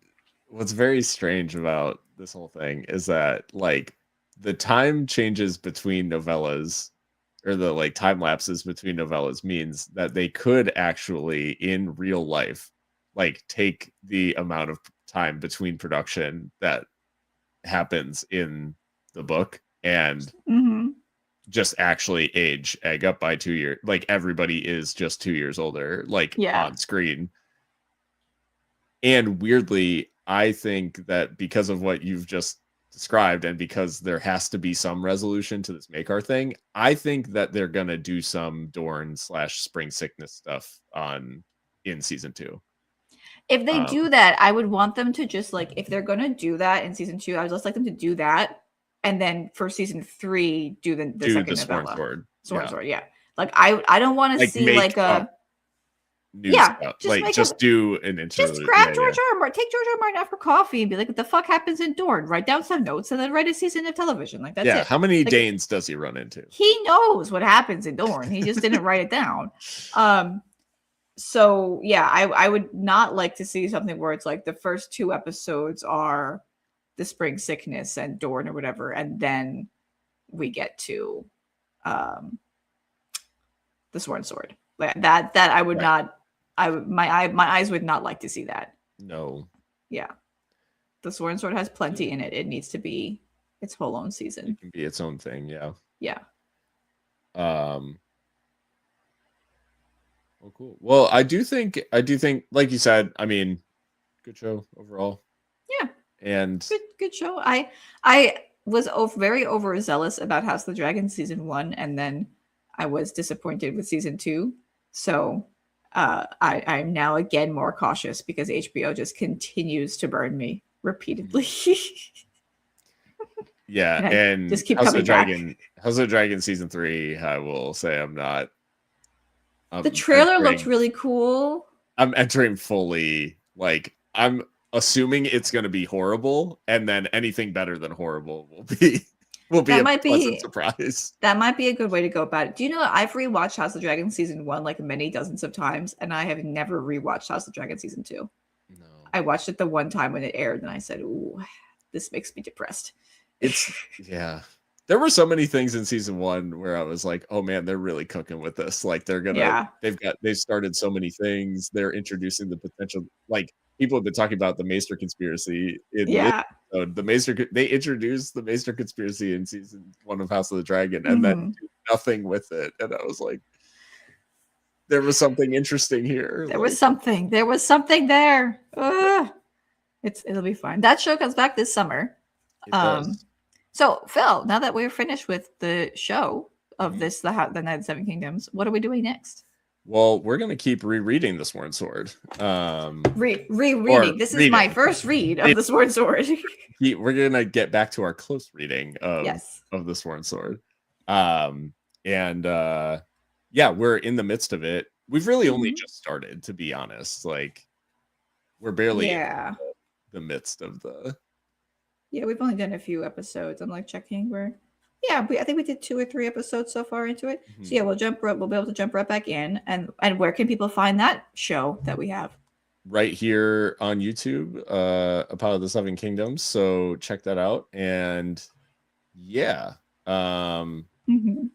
strange about this whole thing is that like the time changes between novellas, or the like time lapses between novellas, means that they could actually in real life like take the amount of time between production that happens in the book and just actually age egg up by 2 years. Like everybody is just 2 years older, like on screen. And weirdly, I think that because of what you've just described, and because there has to be some resolution to this Maekar thing, I think that they're gonna do some Dorne / spring sickness stuff in season 2. If they do that, I would want them to just like, if they're gonna do that in season 2, I would just like them to do that, and then for season 3, do the second novella. Sword, yeah. Like I don't want to see like a just do an interlude. Just grab George R. R. Martin, take George R. R. Martin out for coffee and be like, what the fuck happens in Dorne? Write down some notes and then write a season of television. Like that's it. How many Danes does he run into? He knows what happens in Dorne. He just didn't write it down. So yeah, I would not like to see something where it's like the first 2 episodes are the spring sickness and Dorne or whatever, and then we get to the sword. That I would not. My eyes would not like to see that. No. Yeah. The Sword has plenty in it. It needs to be its whole own season. It can be its own thing, yeah. Yeah. Well, cool. Well, I do think, like you said, I mean, good show overall. Yeah. And good show. I was very overzealous about House of the Dragon season 1, and then I was disappointed with season 2. So I'm now again more cautious because HBO just continues to burn me repeatedly. Yeah, and and just keep House of coming back. House of Dragon season 3, I will say I'm not. The trailer looked really cool. I'm entering fully, like, I'm assuming it's going to be horrible, and then anything better than horrible will be a pleasant surprise. That might be a good way to go about it. Do you know I've rewatched House of Dragon season 1 like many dozens of times, and I have never rewatched House of Dragon season 2. No. I watched it the one time when it aired, and I said, "Ooh, this makes me depressed." Yeah. There were so many things in season 1 where I was like, "Oh man, they're really cooking with this. Like they've started so many things. They're introducing the potential, like people have been talking about the Maester conspiracy in this episode. They introduced the Maester conspiracy in season 1 of House of the Dragon and then do nothing with it. And I was like, there was something interesting here. There was something there. It'll be fine. That show comes back this summer. It does. So, Phil, now that we're finished with the show of the Night of the Seven Kingdoms, what are we doing next? Well, we're going to keep rereading The Sworn Sword. Rereading. This is my first read of The Sworn Sword. We're going to get back to our close reading of The Sworn Sword. Yeah, we're in the midst of it. We've really only just started, to be honest. Like, we're barely in the midst of the... Yeah, we've only done a few episodes. I'm like checking where. Yeah, I think we did 2 or 3 episodes so far into it. Mm-hmm. So yeah, we'll be able to jump right back in. And where can people find that show that we have? Right here on YouTube, A Part of the Seven Kingdoms. So check that out. And yeah, we'll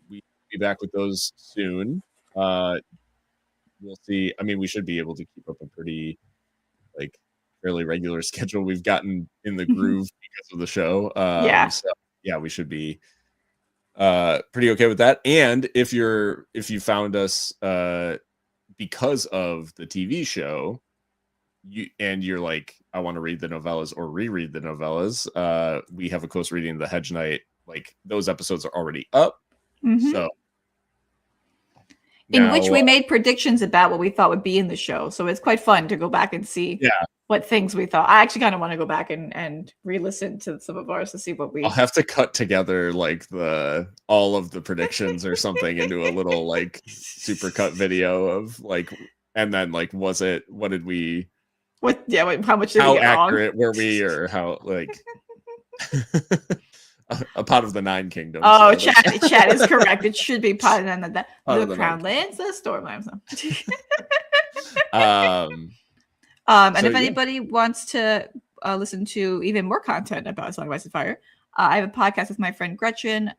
be back with those soon. We'll see. I mean, we should be able to keep up a pretty fairly regular schedule. We've gotten in the groove because of the show. So yeah, we should be pretty okay with that. And if you found us because of the TV show, you're like, I want to read the novellas or reread the novellas, we have a close reading of the Hedge Knight. Like, those episodes are already up. So in which we made predictions about what we thought would be in the show. So it's quite fun to go back and see what things we thought. I actually kind of want to go back and re-listen to some of ours to see what we... I'll have to cut together all of the predictions or something into a little super cut video of and then what did we... how much did we get accurate wrong? Were we, or how a Pot of the Nine Kingdoms. Oh, chat is correct. It should be Pot of the Crown Lands, the Stormlands. And if anybody wants to listen to even more content about Song of Ice and Fire, I have a podcast with my friend Gretchen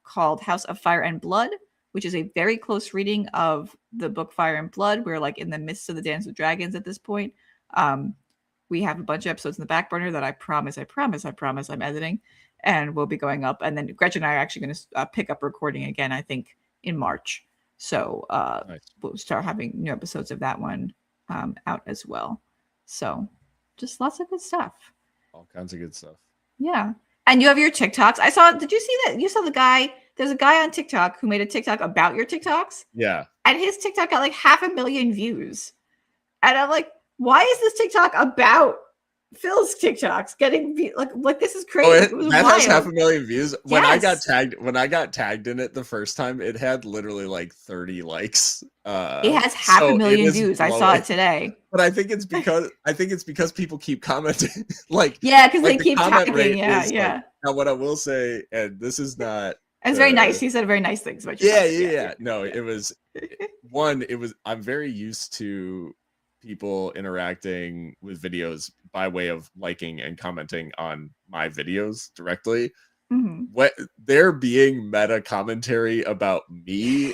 called House of Fire and Blood, which is a very close reading of the book Fire and Blood. We're in the midst of the Dance with Dragons at this point. We have a bunch of episodes in the back burner that I promise I'm editing, and we'll be going up. And then Gretchen and I are actually going to pick up recording again, I think, in March. So nice. We'll start having new episodes of that one out as well. So just lots of good stuff. All kinds of good stuff. Yeah. And you have your TikToks. Did you see that? You saw there's a guy on TikTok who made a TikTok about your TikToks. Yeah. And his TikTok got 500,000 views. And I'm like, why is this TikTok about Phil's TikToks getting this is crazy. Oh, that has 500,000 views. When I got tagged in it the first time, it had literally 30 likes. It has 500,000 views. I saw it today. But I think it's because people keep commenting. Because they keep tagging. Yeah. Now, what I will say, and this is not. It's very nice. He said very nice things about you. Yeah. No, it was I'm very used to people interacting with videos by way of liking and commenting on my videos directly. What there being meta commentary about me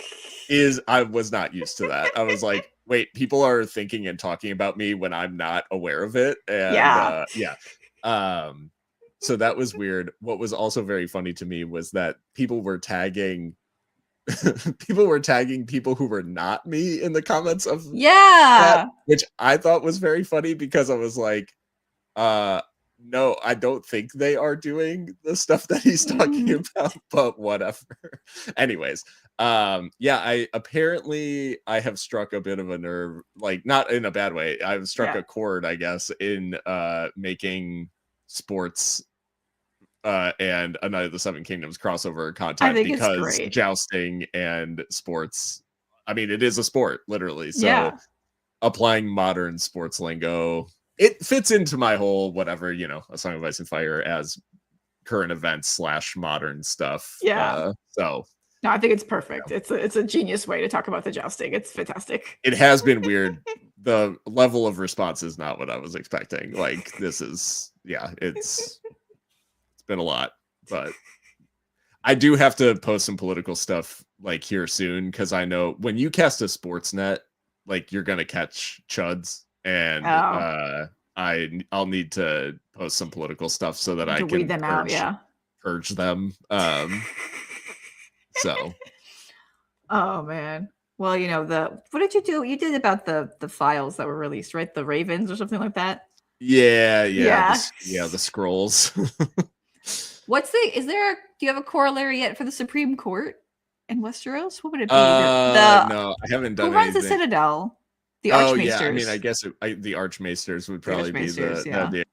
I was not used to that. I was like, wait, people are thinking and talking about me when I'm not aware of it. And so that was weird. What was also very funny to me was that people were tagging people who were not me in the comments of that, which I thought was very funny, because I was like, no, I don't think they are doing the stuff that he's talking about, but whatever. Anyways, I have struck a bit of a nerve, not in a bad way. I've struck a chord, I guess, in making sports and a Knight of the Seven Kingdoms crossover I content think it's because great. jousting and sports, I mean, it is a sport, literally. So Yeah. applying modern sports lingo, it fits into my whole whatever, A Song of Ice and Fire as current events / modern stuff. Yeah. So No, I think it's perfect. It's a genius way to talk about the jousting. It's fantastic. it has been weird. The level of response is not what I was expecting. Like this is, it's been a lot, but I do have to post some political stuff like here soon because I know when you cast a sports net, like you're gonna catch chuds, and I'll need to post some political stuff so that I to weed can them out. Yeah. purge them. So Oh man. Well, what did you do? You did about the files that were released, right? The Ravens or something like that. yeah, Yeah. the scrolls. Do you have a corollary yet for the Supreme Court in Westeros? What would it be? No, I haven't done who runs the anything. Citadel? The Oh Archmaesters. yeah, I mean, I guess the Archmaesters would probably be the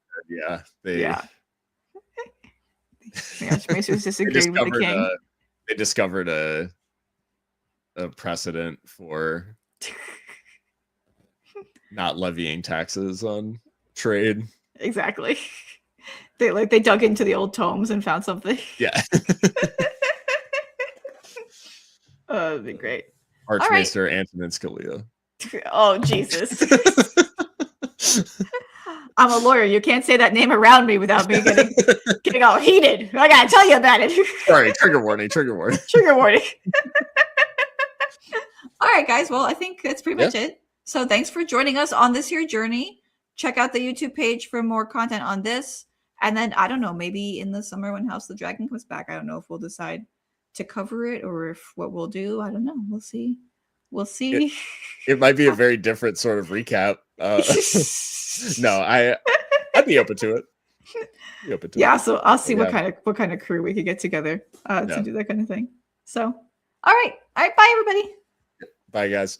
The Archmaesters disagreed with the king. They discovered a precedent for not levying taxes on trade. Exactly. They dug into the old tomes and found something. Yeah. Oh, that'd be great. Archmaester Antonin Scalia. Oh Jesus. I'm a lawyer. You can't say that name around me without me getting all heated. I gotta tell you about it. Sorry, trigger warning. Trigger warning. All right, guys. Well, I think that's pretty much it. So thanks for joining us on this here journey. Check out the YouTube page for more content on this. And then, I don't know, maybe in the summer when House of the Dragon comes back, I don't know if we'll decide to cover it or if what we'll do. I don't know. We'll see. It might be a very different sort of recap. No, I'd be open to it. So I'll see what kind of crew we could get together to do that kind of thing. So, all right. Bye, everybody. Bye, guys.